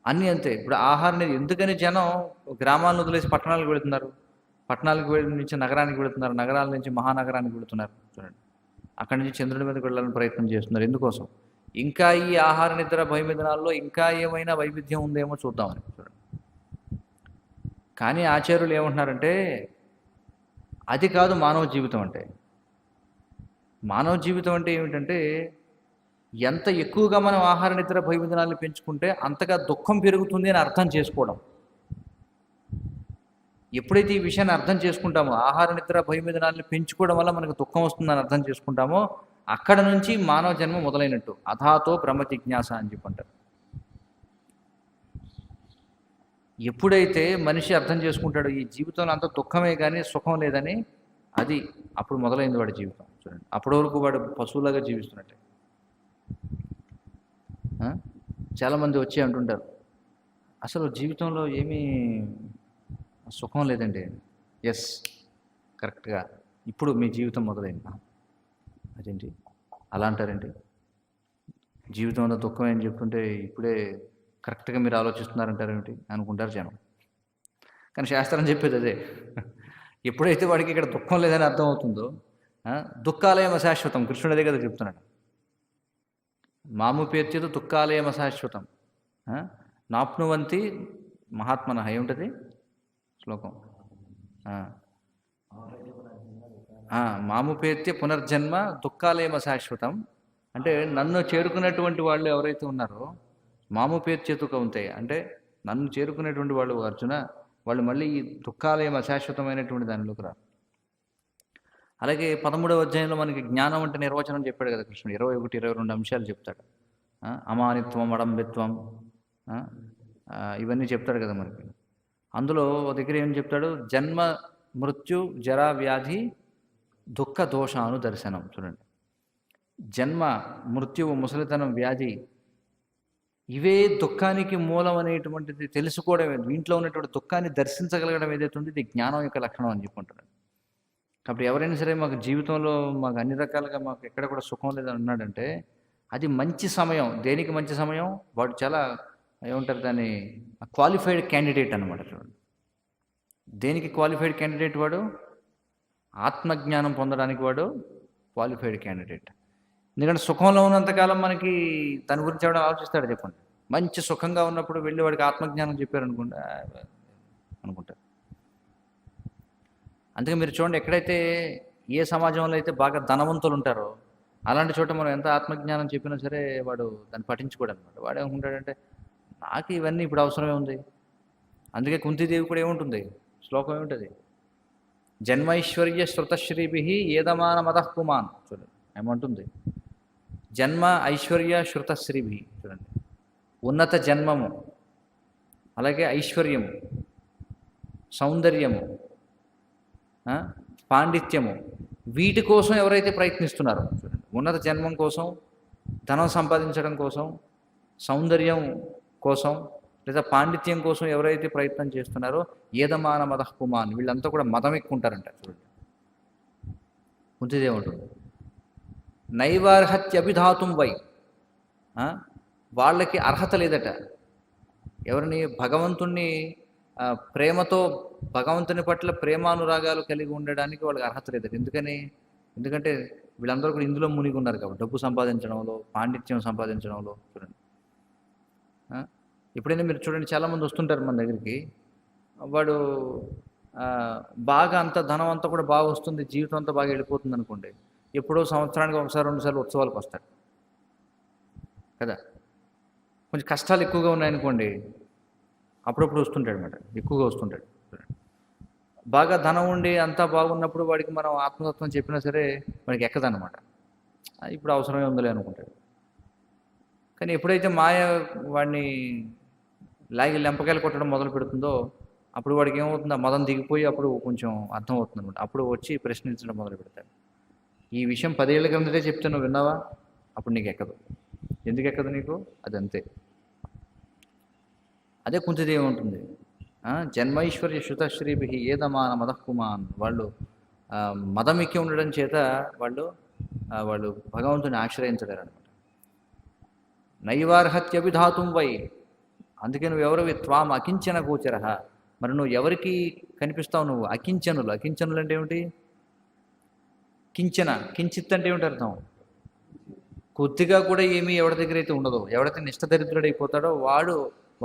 అన్నీ అంతే. ఇప్పుడు ఆహారం ఎందుకని జనం గ్రామాలను వదిలేసి పట్టణాలకు వెళుతున్నారు, పట్టణాలకు నుంచి నగరానికి వెళుతున్నారు, నగరాల నుంచి మహానగరానికి వెళుతున్నారు. చూడండి, అక్కడి నుంచి చంద్రుడి మీదకి వెళ్ళాలని ప్రయత్నం చేస్తున్నారు. ఎందుకోసం? ఇంకా ఈ ఆహార నిద్ర భయ విధానాల్లో ఇంకా ఏమైనా వైవిధ్యం ఉందేమో చూద్దామని. చూడండి, కానీ ఆచార్యులు ఏమంటున్నారంటే అది కాదు మానవ జీవితం అంటే. మానవ జీవితం అంటే ఏమిటంటే ఎంత ఎక్కువగా మనం ఆహార నిద్ర భయ విధానాలను పెంచుకుంటే అంతగా దుఃఖం పెరుగుతుంది అని అర్థం చేసుకోవడం. ఎప్పుడైతే ఈ విషయాన్ని అర్థం చేసుకుంటామో, ఆహార నిద్ర భయ విధానాలను పెంచుకోవడం వల్ల మనకు దుఃఖం వస్తుందని అర్థం చేసుకుంటామో, అక్కడ నుంచి మానవ జన్మ మొదలైనట్టు. అథాతో బ్రహ్మ జిజ్ఞాస అని చెప్పంటారు. ఎప్పుడైతే మనిషి అర్థం చేసుకుంటాడో ఈ జీవితంలో అంత దుఃఖమే కానీ సుఖం లేదని, అది అప్పుడు మొదలైంది వాడి జీవితం. చూడండి, అప్పటి వరకు వాడు పశువులాగా జీవిస్తున్నట్టే. చాలామంది వచ్చి అంటుంటారు, అసలు జీవితంలో ఏమీ సుఖం లేదండి. ఎస్, కరెక్ట్గా ఇప్పుడు మీ జీవితం మొదలైంది. అదేంటి అలా అంటారేంటి? జీవితంలో దుఃఖం ఏం చెప్తుంటే ఇప్పుడే కరెక్ట్గా మీరు ఆలోచిస్తున్నారంటారేమిటి అనుకుంటారు జనం. కానీ శాస్త్రం చెప్పేది అదే. ఎప్పుడైతే వాడికి ఇక్కడ దుఃఖం లేదని అర్థం అవుతుందో, దుఃఖాలయం అశాశ్వతం, కృష్ణుడు అదే కదా చెప్తున్నాడు. మాముపేర్చేది దుఃఖాలయం అశాశ్వతం నాప్నువంతి మహాత్మన. ఏముంటుంది శ్లోకం? మాముపేత్య పునర్జన్మ దుఃఖాలేమ శాశ్వతం. అంటే నన్ను చేరుకున్నటువంటి వాళ్ళు ఎవరైతే ఉన్నారో మాముపేత్యతు కౌంతేయ, అంటే నన్ను చేరుకునేటువంటి వాళ్ళు అర్జున, వాళ్ళు మళ్ళీ ఈ దుఃఖాలేమ అశాశ్వతమైనటువంటి దానిలోకి రారు. అలాగే 13వ అధ్యాయంలో మనకి జ్ఞానం అంటే నిర్వచనం చెప్పాడు కదా కృష్ణుడు. 21, 22 అంశాలు చెప్తాడు. అమానిత్వం, అడంబిత్వం, ఇవన్నీ చెప్తాడు కదా మనకి. అందులో ఒక దగ్గర ఏం చెప్తాడు, జన్మ మృత్యు జరా వ్యాధి దుఃఖ దోషాను దర్శనం. చూడండి, జన్మ మృత్యువు ముసలితనం వ్యాధి ఇవే దుఃఖానికి మూలం అనేటువంటిది తెలుసుకోవడమే, ఇంట్లో ఉన్నటువంటి దుఃఖాన్ని దర్శించగలగడం ఏదైతే ఉంది ఇది జ్ఞానం యొక్క లక్షణం అని చెప్పుకుంటాడు. కాబట్టి ఎవరైనా సరే మాకు జీవితంలో మాకు అన్ని రకాలుగా మాకు ఎక్కడ కూడా సుఖం లేదని అన్నాడంటే అది మంచి సమయం. దేనికి మంచి సమయం? వాడు చాలా ఏమంటారు దాన్ని, క్వాలిఫైడ్ క్యాండిడేట్ అనమాట. చూడండి, దేనికి క్వాలిఫైడ్ క్యాండిడేట్ వాడు? ఆత్మజ్ఞానం పొందడానికి వాడు క్వాలిఫైడ్ క్యాండిడేట్. ఎందుకంటే సుఖంలో ఉన్నంతకాలం మనకి దాని గురించి ఎవడో ఆలోచిస్తాడు చెప్పండి. మంచి సుఖంగా ఉన్నప్పుడు వెళ్ళి వాడికి ఆత్మజ్ఞానం చెప్పారనుకుంటా అనుకుంటారు. అందుకే మీరు చూడండి, ఎక్కడైతే ఏ సమాజంలో అయితే బాగా ధనవంతులు ఉంటారో అలాంటి చోట మనం ఎంత ఆత్మజ్ఞానం చెప్పినా సరే వాడు దాన్ని పట్టించుకోడు అనమాట. వాడు ఏమనుకుంటాడంటే నాకు ఇవన్నీ ఇప్పుడు అవసరమే ఉంది. అందుకే కుంతీదేవి కూడా ఏముంటుంది, శ్లోకం ఏముంటుంది, జన్మైశ్వర్య శృతశ్రీభి ఏదమాన మదః పుమాన్. చూడండి ఏమంటుంది, జన్మ ఐశ్వర్య శృతశ్రీభి. చూడండి, ఉన్నత జన్మము, అలాగే ఐశ్వర్యము, సౌందర్యము, పాండిత్యము, వీటి కోసం ఎవరైతే ప్రయత్నిస్తున్నారో, చూడండి, ఉన్నత జన్మం కోసం, ధనం సంపాదించడం కోసం, సౌందర్యం కోసం, లేదా పాండిత్యం కోసం ఎవరైతే ప్రయత్నం చేస్తున్నారో ఏదమాన మదః పుమాన్, వీళ్ళంతా కూడా మదం ఎక్కుంటారంట. చూడండి, ఉంచిదేముంటుంది, నైవార్హత్యభిధాతుం వై, వాళ్ళకి అర్హత లేదట. ఎవరిని? భగవంతుణ్ణి ప్రేమతో, భగవంతుని పట్ల ప్రేమానురాగాలు కలిగి ఉండడానికి వాళ్ళకి అర్హత లేదట. ఎందుకంటే వీళ్ళందరూ కూడా ఇందులో మునిగి ఉన్నారు కాబట్టి, డబ్బు సంపాదించడంలో, పాండిత్యం సంపాదించడంలో. చూడండి, ఎప్పుడైనా మీరు చూడండి, చాలామంది వస్తుంటారు మన దగ్గరికి, వాడు బాగా అంత ధనం అంతా కూడా బాగా వస్తుంది, జీవితం అంతా బాగా వెళ్ళిపోతుంది అనుకోండి, ఎప్పుడో సంవత్సరానికి ఒకసారి 2 సార్లు ఉత్సవాలకు వస్తాడు కదా. కొంచెం కష్టాలు ఎక్కువగా ఉన్నాయనుకోండి, అప్పుడప్పుడు వస్తుంటాడు అనమాట, ఎక్కువగా వస్తుంటాడు. బాగా ధనం ఉండి అంతా బాగున్నప్పుడు వాడికి మనం ఆత్మతత్వం చెప్పినా సరే వాడికి ఎక్కదన్నమాట. ఇప్పుడు అవసరమే ఉందిలే అనుకుంటాడు. కానీ ఎప్పుడైతే మాయ వాడిని లాగి లెంపకాయలు కొట్టడం మొదలు పెడుతుందో అప్పుడు వాడికి ఏమవుతుంది, ఆ మదం దిగిపోయి అప్పుడు కొంచెం అర్థం అవుతుంది అనమాట. అప్పుడు వచ్చి ప్రశ్నించడం మొదలు పెడతాడు. ఈ విషయం 10 ఏళ్ల కిందటే చెప్తే నువ్వు విన్నావా? అప్పుడు నీకు ఎక్కదు. ఎందుకు ఎక్కదు నీకు? అదంతే. అదే కుంతిదేవి ఉంటుంది, జన్మైశ్వర్య శృతశ్రీభి ఏదమాన మదః పుమాన్. వాళ్ళు మదమిక్కి ఉండడం చేత వాళ్ళు భగవంతుని ఆశ్రయించలేరు అనమాట. నైవార్హత్యభిధాతుం వై, అందుకే నువ్వు ఎవరివి? త్వాం అకించన గోచర. మరి నువ్వు ఎవరికి కనిపిస్తావు? నువ్వు అకించనులు. అకించనులు అంటే ఏమిటి? కించన, కించిత్ అంటే ఏమిటి అర్థం? కొద్దిగా కూడా ఏమీ ఎవరి దగ్గర అయితే ఉండదో, ఎవడైతే నిష్టదరిద్రుడైపోతాడో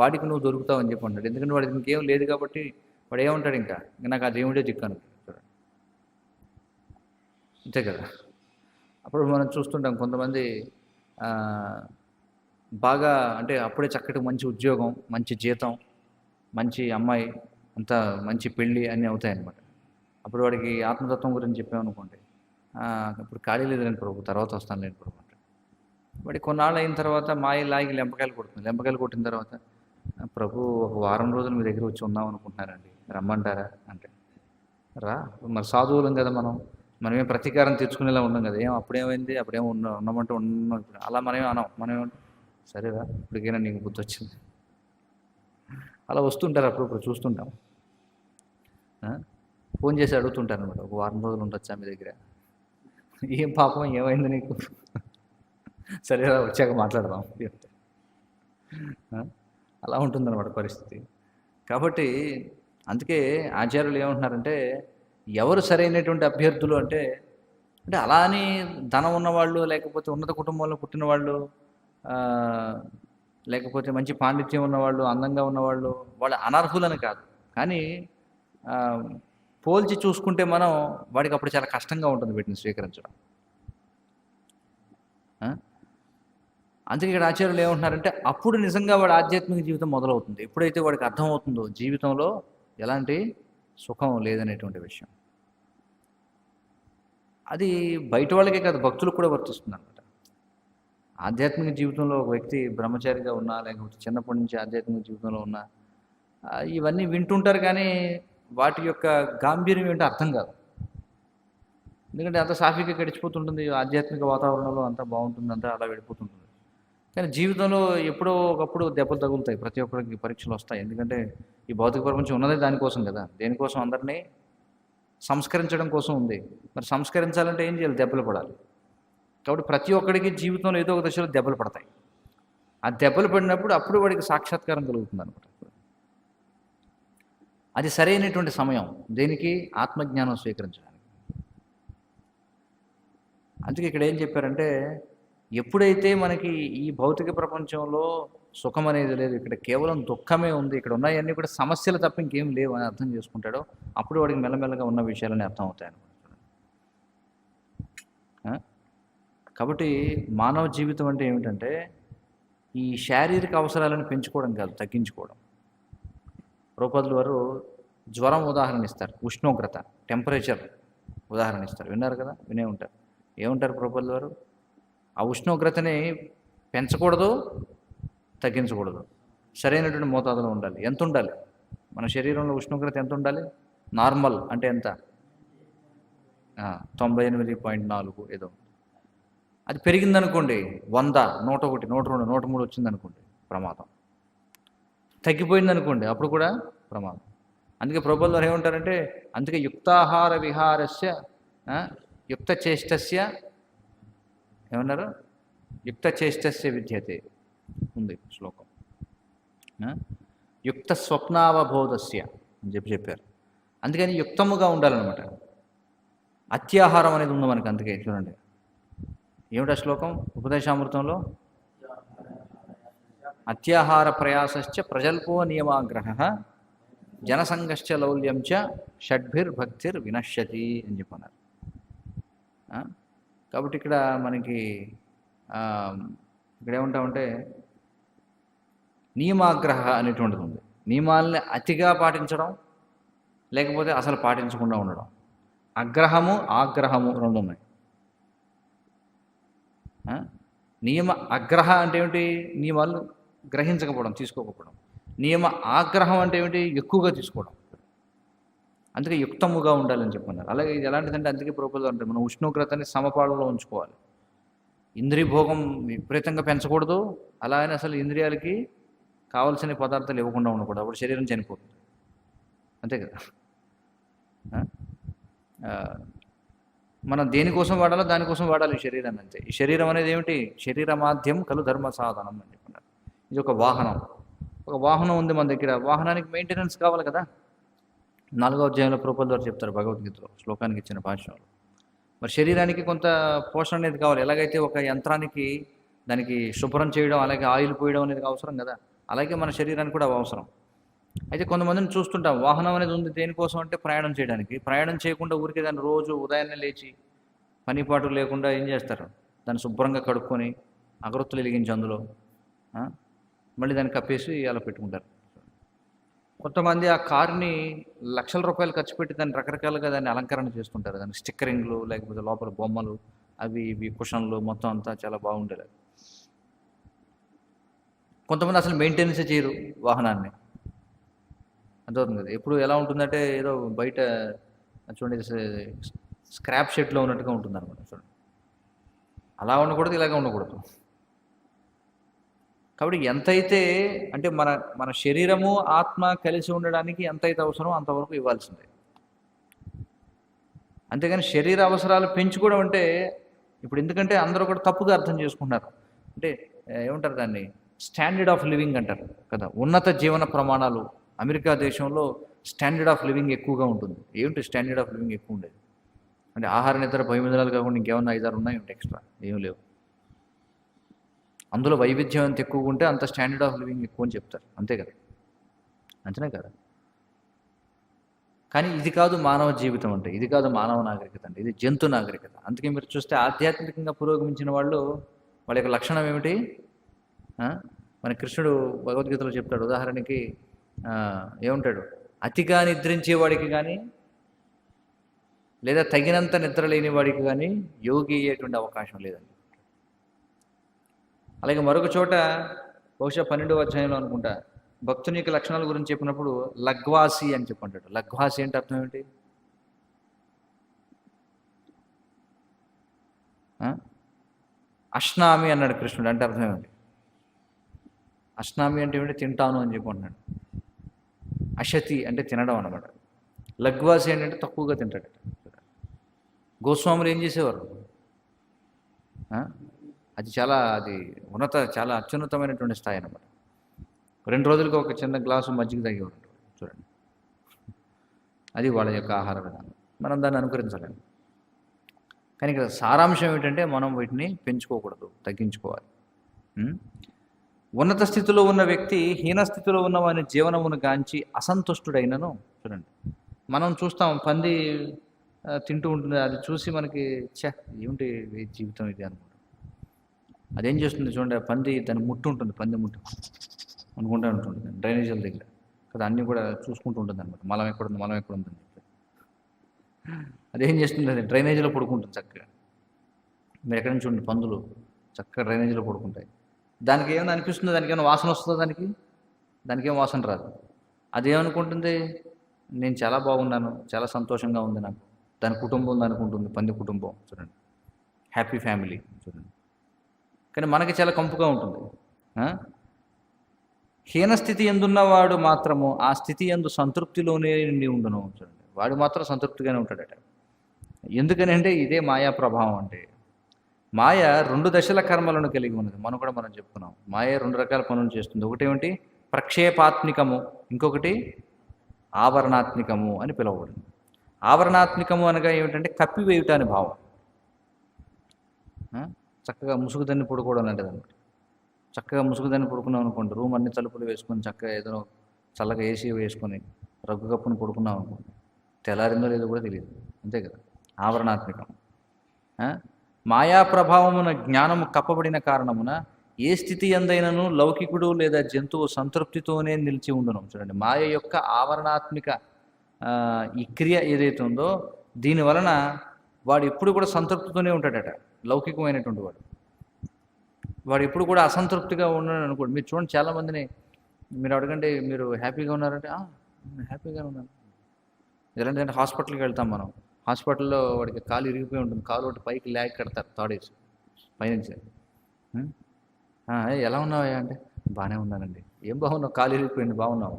వాడికి నువ్వు దొరుకుతావు అని చెప్పి అంటాడు. ఎందుకంటే వాడికి ఇంకేం లేదు కాబట్టి వాడు ఏమంటాడు, ఇంకా నాకు ఆ దేవుడే దిక్కను. అంతే కదా. అప్పుడు మనం చూస్తుంటాం కొంతమంది బాగా, అంటే అప్పుడే చక్కటి మంచి ఉద్యోగం, మంచి జీతం, మంచి అమ్మాయి, అంతా మంచి పెళ్ళి అన్నీ అవుతాయన్నమాట. అప్పుడు వాడికి ఆత్మతత్వం గురించి చెప్పామనుకోండి, ఇప్పుడు ఖాళీ లేదులేని ప్రభు, తర్వాత వస్తాను లేని ప్రభు అంటే. వాడికి కొన్నాళ్ళు అయిన తర్వాత మాయ లాగి లెంపకాయలు కొడుతుంది. లెంపకాయలు కొట్టిన తర్వాత, ప్రభు ఒక వారం రోజులు మీ దగ్గర వచ్చి ఉందాం అనుకుంటున్నారండి, రమ్మంటారా అంటే, రా. మరి సాధువులం కదా మనమేం ప్రతీకారం తెచ్చుకునేలా ఉన్నాం కదా. అప్పుడేమైంది, అప్పుడేమో ఉన్నామంటే ఉన్నాం. ఇప్పుడు అలా మనమే అనాం. మనమేమంటే సరేరా ఇప్పటికైనా నీకు బుద్ధి వచ్చింది. అలా వస్తుంటారు, అప్పుడప్పుడు చూస్తుంటాం. ఫోన్ చేసి అడుగుతుంటారు అనమాట, ఒక వారం రోజులు ఉండొచ్చా మీ దగ్గర? ఏం పాపం, ఏమైంది నీకు? సరేరా వచ్చాక మాట్లాడదాం. అలా ఉంటుందన్నమాట పరిస్థితి. కాబట్టి అందుకే ఆచార్యులు ఏమంటున్నారంటే, ఎవరు సరైనటువంటి అభ్యర్థులు అంటే అలా అని ధనం ఉన్నవాళ్ళు, లేకపోతే ఉన్నత కుటుంబంలో పుట్టిన వాళ్ళు, లేకపోతే మంచి పాండిత్యం ఉన్నవాళ్ళు, అందంగా ఉన్నవాళ్ళు, వాళ్ళు అనర్హులని కాదు. కానీ పోల్చి చూసుకుంటే మనం వాడికి అప్పుడు చాలా కష్టంగా ఉంటుంది వీటిని స్వీకరించడం. అందుకే ఇక్కడ ఆచార్యులు ఏమంటున్నారంటే అప్పుడు నిజంగా వాడి ఆధ్యాత్మిక జీవితం మొదలవుతుంది. ఎప్పుడైతే వాడికి అర్థమవుతుందో జీవితంలో ఎలాంటి సుఖం లేదనేటువంటి విషయం. అది బయట వాళ్ళకే కాదు, భక్తులకు కూడా వర్తిస్తుంది అనమాట. ఆధ్యాత్మిక జీవితంలో ఒక వ్యక్తి బ్రహ్మచారిగా ఉన్నా, లేకపోతే చిన్నప్పటి నుంచి ఆధ్యాత్మిక జీవితంలో ఉన్నా, ఇవన్నీ వింటుంటారు కానీ వాటి యొక్క గాంభీర్యం ఏంటో అర్థం కాదు. ఎందుకంటే అంత సాఫీగా గడిచిపోతుంటుంది, ఆధ్యాత్మిక వాతావరణంలో అంతా బాగుంటుంది, అంతా అలా వెళ్ళిపోతుంటుంది. కానీ జీవితంలో ఎప్పుడో ఒకప్పుడు దెబ్బలు తగులుతాయి, ప్రతి ఒక్కరికి పరీక్షలు వస్తాయి. ఎందుకంటే ఈ భౌతిక ప్రపంచం ఉన్నదే దానికోసం కదా, దేనికోసం? అందరినీ సంస్కరించడం కోసం ఉంది. మరి సంస్కరించాలంటే ఏం చేయాలి? దెబ్బలు పడాలి. కాబట్టి ప్రతి ఒక్కడికి జీవితంలో ఏదో ఒక దశలో దెబ్బలు పడతాయి. ఆ దెబ్బలు పడినప్పుడు అప్పుడు వాడికి సాక్షాత్కారం కలుగుతుంది అనమాట. అది సరైనటువంటి సమయం దేనికి? ఆత్మజ్ఞానం స్వీకరించడానికి. అందుకే ఇక్కడ ఏం చెప్పారంటే, ఎప్పుడైతే మనకి ఈ భౌతిక ప్రపంచంలో సుఖం అనేది లేదు, ఇక్కడ కేవలం దుఃఖమే ఉంది, ఇక్కడ ఉన్నాయన్నీ కూడా సమస్యలు తప్ప ఇంకేం లేవు అని అర్థం చేసుకుంటాడో అప్పుడు వాడికి మెల్లమెల్లగా ఉన్న విషయాలని అర్థం అవుతాయి అన్నమాట. కాబట్టి మానవ జీవితం అంటే ఏమిటంటే ఈ శారీరక అవసరాలను పెంచుకోవడం కాదు, తగ్గించుకోవడం. రూపదులు వారు జ్వరం ఉదాహరణ ఇస్తారు, ఉష్ణోగ్రత, టెంపరేచర్ ఉదాహరణ ఇస్తారు. విన్నారు కదా, వినే ఉంటారు. ఏముంటారు రూపదులు వారు? ఆ ఉష్ణోగ్రతని పెంచకూడదు, తగ్గించకూడదు, సరైనటువంటి మోతాదులో ఉండాలి. ఎంత ఉండాలి? మన శరీరంలో ఉష్ణోగ్రత ఎంత ఉండాలి? నార్మల్ అంటే ఎంత? 98.4 ఏదో. అది పెరిగిందనుకోండి 100, 101, 102, 103 వచ్చిందనుకోండి ప్రమాదం. తగ్గిపోయిందనుకోండి అప్పుడు కూడా ప్రమాదం. అందుకే ప్రభువులు వారు ఏమంటారంటే, అందుకే యుక్తాహార విహారస్య యుక్త చేష్టస్య ఏమన్నారు? యుక్త చేష్టస్య విద్యతే ఉంది శ్లోకం. యుక్త స్వప్నావబోధస్య అని చెప్పారు. అందుకని యుక్తముగా ఉండాలన్నమాట. అత్యాహారం అనేది ఉంది మనకి. అందుకే చూడండి ఏమిటా శ్లోకం ఉపదేశామృతంలో? అత్యాహార ప్రయాసశ్చ ప్రజల్పో నియమాగ్రహ జనసంగశ్చ లౌల్యం చ షడ్భిర్భక్తిర్ వినశ్యతి అని చెప్పన్నారు. కాబట్టి ఇక్కడ మనకి ఇక్కడ ఏమంటామంటే నియమాగ్రహ అనేటువంటిది ఉంది. నియమాలని అతిగా పాటించడం, లేకపోతే అసలు పాటించకుండా ఉండడం. అగ్రహము ఆగ్రహము రెండు ఉన్నాయి. నియమ అగ్రహ అంటే ఏమిటి? నియమాలు గ్రహించకపోవడం, తీసుకోకపోవడం. నియమ ఆగ్రహం అంటే ఏమిటి? ఎక్కువగా తీసుకోవడం. అందుకే యుక్తముగా ఉండాలని చెప్పన్నారు. అలాగే ఇది ఎలాంటిదంటే, అందుకే ప్రభుత్వం అంటే మనం ఉష్ణోగ్రతని సమపాడులో ఉంచుకోవాలి. ఇంద్రియ భోగం విపరీతంగా పెంచకూడదు, అలాగే అసలు ఇంద్రియాలకి కావలసిన పదార్థాలు ఇవ్వకుండా ఉండకూడదు. అప్పుడు శరీరం చనిపోతుంది. అంతే కదా. మనం దేనికోసం వాడాలో దానికోసం వాడాలి ఈ శరీరాన్ని, అంతే. ఈ శరీరం అనేది ఏమిటి? శరీర మాధ్యం కలు ధర్మ సాధనం అని చెప్పన్నారు. ఇది ఒక వాహనం. ఒక వాహనం ఉంది మన దగ్గర, వాహనానికి మెయింటెనెన్స్ కావాలి కదా. 4వ అధ్యాయంలో ప్రభువుల ద్వారా చెప్తారు భగవద్గీతలో, శ్లోకానికి ఇచ్చిన భాషలో. మరి శరీరానికి కొంత పోషణ అనేది కావాలి. ఎలాగైతే ఒక యంత్రానికి దానికి శుభ్రం చేయడం, అలాగే ఆయిల్ పోయడం అనేది అవసరం కదా, అలాగే మన శరీరానికి కూడా అవసరం. అయితే కొంతమందిని చూస్తుంటాం, వాహనం అనేది ఉంది దేనికోసం అంటే ప్రయాణం చేయడానికి. ప్రయాణం చేయకుండా ఊరికే దాన్ని రోజు ఉదయాన్నే లేచి పనిపాటు లేకుండా ఏం చేస్తారు? దాన్ని శుభ్రంగా కడుక్కొని అగరొత్తులు వెలిగించి అందులో మళ్ళీ దాన్ని కప్పేసి అలా పెట్టుకుంటారు. కొంతమంది ఆ కారుని లక్షల రూపాయలు ఖర్చు పెట్టి దాన్ని రకరకాలుగా దాన్ని అలంకరణ చేస్తుంటారు. దానికి స్టిక్కరింగ్లు, లేకపోతే లోపల బొమ్మలు, అవి ఇవి కుషన్లు, మొత్తం అంతా చాలా బాగుండేది. కొంతమంది అసలు మెయింటెనెన్స్ చేయరు వాహనాన్ని. అర్థమవుతుంది కదా. ఎప్పుడు ఎలా ఉంటుందంటే ఏదో బయట చూడండి స్క్రాప్ షెడ్లో ఉన్నట్టుగా ఉంటుంది అనమాట. చూడండి, అలా ఉండకూడదు, ఇలాగే ఉండకూడదు. కాబట్టి ఎంతైతే అంటే మన శరీరము ఆత్మ కలిసి ఉండడానికి ఎంతైతే అవసరమో అంతవరకు ఇవ్వాల్సిందే. అంతేగాని శరీర అవసరాలు పెంచుకోవడం అంటే ఇప్పుడు ఎందుకంటే అందరూ కూడా తప్పుగా అర్థం చేసుకుంటున్నారు. అంటే ఏమంటారు దాన్ని? స్టాండర్డ్ ఆఫ్ లివింగ్ అంటారు కదా. ఉన్నత జీవన ప్రమాణాలు. అమెరికా దేశంలో స్టాండర్డ్ ఆఫ్ లివింగ్ ఎక్కువగా ఉంటుంది. ఏమిటి స్టాండర్డ్ ఆఫ్ లివింగ్ ఎక్కువ ఉండేది? అంటే ఆహార నిద్ర 10 నిద్రలు కాకుండా ఇంకేమన్నా 5-6 ఉన్నాయి ఎక్స్ట్రా, ఏం లేవు. అందులో వైవిధ్యం ఎంత ఎక్కువగా ఉంటే అంత స్టాండర్డ్ ఆఫ్ లివింగ్ ఎక్కువ అని చెప్తారు. అంతే కదా, అంతనే కదా. కానీ ఇది కాదు మానవ జీవితం అంటే, ఇది కాదు మానవ నాగరికత అంటే, ఇది జంతు నాగరికత. అందుకే మీరు చూస్తే ఆధ్యాత్మికంగా పురోగమించిన వాళ్ళు వాళ్ళ యొక్క లక్షణం ఏమిటి? మన కృష్ణుడు భగవద్గీతలో చెప్తాడు. ఉదాహరణకి ఏముంటాడు? అతిగా నిద్రించేవాడికి కానీ లేదా తగినంత నిద్ర లేని వాడికి కానీ యోగి అయ్యేటువంటి అవకాశం లేదండి. అలాగే మరొక చోట బహుశా 12వ అధ్యాయంలో అనుకుంటా భక్తుని యొక్క లక్షణాల గురించి చెప్పినప్పుడు లగ్వాసి అని చెప్పంటాడు. లగ్వాసి అంటే అర్థం ఏమిటి? అష్నామి అన్నాడు కృష్ణుడు. అంటే అర్థం ఏమిటి? అష్నామి అంటే ఏమిటి? తింటాను అని చెప్పి అంటున్నాడు. అశతి అంటే తినడం అన్నమాట. లగ్వాసి ఏంటంటే తక్కువగా తింటాడు. గోస్వాములు ఏం చేసేవారు? అది చాలా అత్యున్నతమైనటువంటి స్థాయి అన్నమాట. 2 రోజులకు ఒక చిన్న గ్లాసు మజ్జిగ తాగేవారు చూడండి. అది వాళ్ళ యొక్క ఆహార విధానం. మనం దాన్ని అనుకరించలేము. కానీ ఇక్కడ సారాంశం ఏమిటంటే మనం వీటిని పెంచుకోకూడదు, తగ్గించుకోవాలి. ఉన్నత స్థితిలో ఉన్న వ్యక్తి హీన స్థితిలో ఉన్న వాని జీవనమును గాంచి అసంతుష్టుడైనను. చూడండి, మనం చూస్తాం పంది తింటూ ఉంటుంది. అది చూసి మనకి ఏమిటి జీవితం ఇది అనుకుంటాం. అదేం చేస్తుంది చూడండి, పంది దాని ముట్టు ఉంటుంది, పంది ముట్టు అనుకుంటూ ఉంటుంది డ్రైనేజీల దగ్గర కదా, అన్నీ కూడా చూసుకుంటూ ఉంటుంది అనమాట. మలం ఎక్కడుందని చెప్పి అదేం చేస్తుంది, అది డ్రైనేజీలో పడుకుంటుంది చక్కగా. మీరు ఎక్కడి నుంచి చూడండి, పందులు చక్కగా డ్రైనేజీలో పడుకుంటాయి. దానికి ఏమైనా అనిపిస్తుందో, దానికి ఏమైనా వాసన వస్తుందో, దానికి ఏం వాసన రాదు. అదేమనుకుంటుంది, నేను చాలా బాగున్నాను, చాలా సంతోషంగా ఉంది నాకు. దాని కుటుంబం ఉంది అనుకుంటుంది, పంది కుటుంబం. చూడండి, హ్యాపీ ఫ్యామిలీ చూడండి. కానీ మనకి చాలా కంపుగా ఉంటుంది. హీనస్థితి ఎందున్నవాడు మాత్రము ఆ స్థితి ఎందు సంతృప్తిలోనే నిండి ఉండును. చూడండి, వాడు మాత్రం సంతృప్తిగానే ఉంటాడట. ఎందుకని అంటే ఇదే మాయా ప్రభావం. అంటే మాయ 2 దశల కర్మలను కలిగి ఉన్నది. మనం చెప్పుకున్నాం. మాయ 2 రకాల పనులు చేస్తుంది. ఒకటేమిటి? ప్రక్షేపాత్మికము, ఇంకొకటి ఆవరణాత్మికము అని పిలువబడింది. ఆవరణాత్మికము అనగా ఏమిటంటే కప్పివేయుట అని భావం. చక్కగా ముసుగుదాన్ని పడుకోవడం లాంటిది అనమాట. చక్కగా ముసుగుదాన్ని పడుకున్నాం అనుకోండి, రూమ్ అన్ని తలుపులు వేసుకొని చక్కగా ఏదో చల్లగా ఏసీ వేసుకొని రగ్గు కప్పుని పడుకున్నాం అనుకోండి, తెల్లారిందో లేదో కూడా తెలియదు. అంతే కదా, ఆవరణాత్మికం. మాయా ప్రభావమున జ్ఞానము కప్పబడిన కారణమున ఏ స్థితి ఎందైనను లౌకికుడు లేదా జంతువు సంతృప్తితోనే నిలిచి ఉండును. చూడండి, మాయ యొక్క ఆవరణాత్మిక ఈ క్రియ ఏదైతే ఉందో దీని వలన వాడు ఎప్పుడు కూడా సంతృప్తితోనే ఉంటాడట. లౌకికమైనటువంటి వాడు ఎప్పుడు కూడా అసంతృప్తిగా ఉన్నాడు అనుకోండి. మీరు చూడండి, చాలామందిని మీరు అడగండి, మీరు హ్యాపీగా ఉన్నారంటే హ్యాపీగానే ఉన్నాను. ఎలాంటిదంటే హాస్పిటల్కి వెళ్తాం మనం. హాస్పిటల్లో వాడికి కాలు ఇరిగిపోయి ఉంటుంది, కాలు ఒకటి పైకి ల్యాగ్ కడతారు తాడేసి పైనుంచి. ఎలా ఉన్నావా అంటే బాగానే ఉన్నానండి. ఏం బాగున్నావు? కాలు ఇరిగిపోయింది, బాగున్నావు.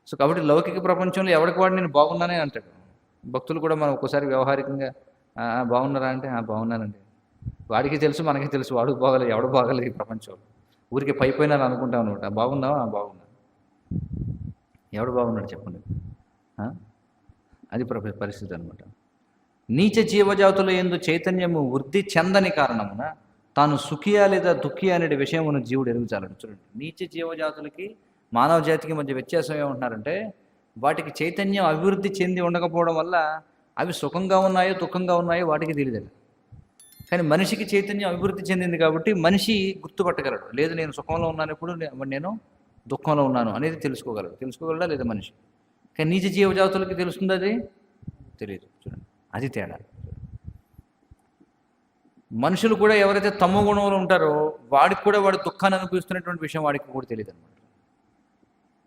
సో కాబట్టి లౌకిక ప్రపంచంలో ఎవరికి వాడు నేను బాగున్నానే అంటాడు. భక్తులు కూడా మనం ఒక్కోసారి వ్యవహారికంగా బాగున్నారా అంటే బాగున్నానండి. వాడికి తెలుసు, మనకి తెలుసు, వాడు బాగలేదు, ఎవడు బాగలేదు ఈ ప్రపంచంలో. ఊరికి పైపోయినాను అనుకుంటాం అనమాట. బాగున్నావా? బాగున్నా. ఎవడు బాగున్నాడు చెప్పండి? అది పరిస్థితి అనమాట. నీచ జీవజాతుల యందు చైతన్యము వృద్ధి చెందని కారణమున తాను సుఖియా లేదా దుఃఖియా అనే విషయమును జీవుడు ఎరుగుచాలడు. చూడండి, నీచ జీవజాతులకి మానవ జాతికి మధ్య వ్యత్యాసం ఏమంటున్నారంటే వాటికి చైతన్యం అభివృద్ధి చెంది ఉండకపోవడం వల్ల అవి సుఖంగా ఉన్నాయో దుఃఖంగా ఉన్నాయో వాటికి తెలియదు. కానీ మనిషికి చైతన్యం అభివృద్ధి చెందింది కాబట్టి మనిషి గుర్తుపట్టగలడు. లేదు నేను సుఖంలో ఉన్నాను, ఎప్పుడు నేను దుఃఖంలో ఉన్నాను అనేది తెలుసుకోగలడా లేదా మనిషి. కానీ నీచ జీవజాతులకి తెలుస్తుంది, అది తెలియదు. చూడండి, అది తేడా. మనుషులు కూడా ఎవరైతే తమో గుణంలో ఉంటారో వాడికి కూడా వాడు దుఃఖాన్ని అనుభవిస్తున్నటువంటి విషయం వాడికి కూడా తెలియదు అనమాట.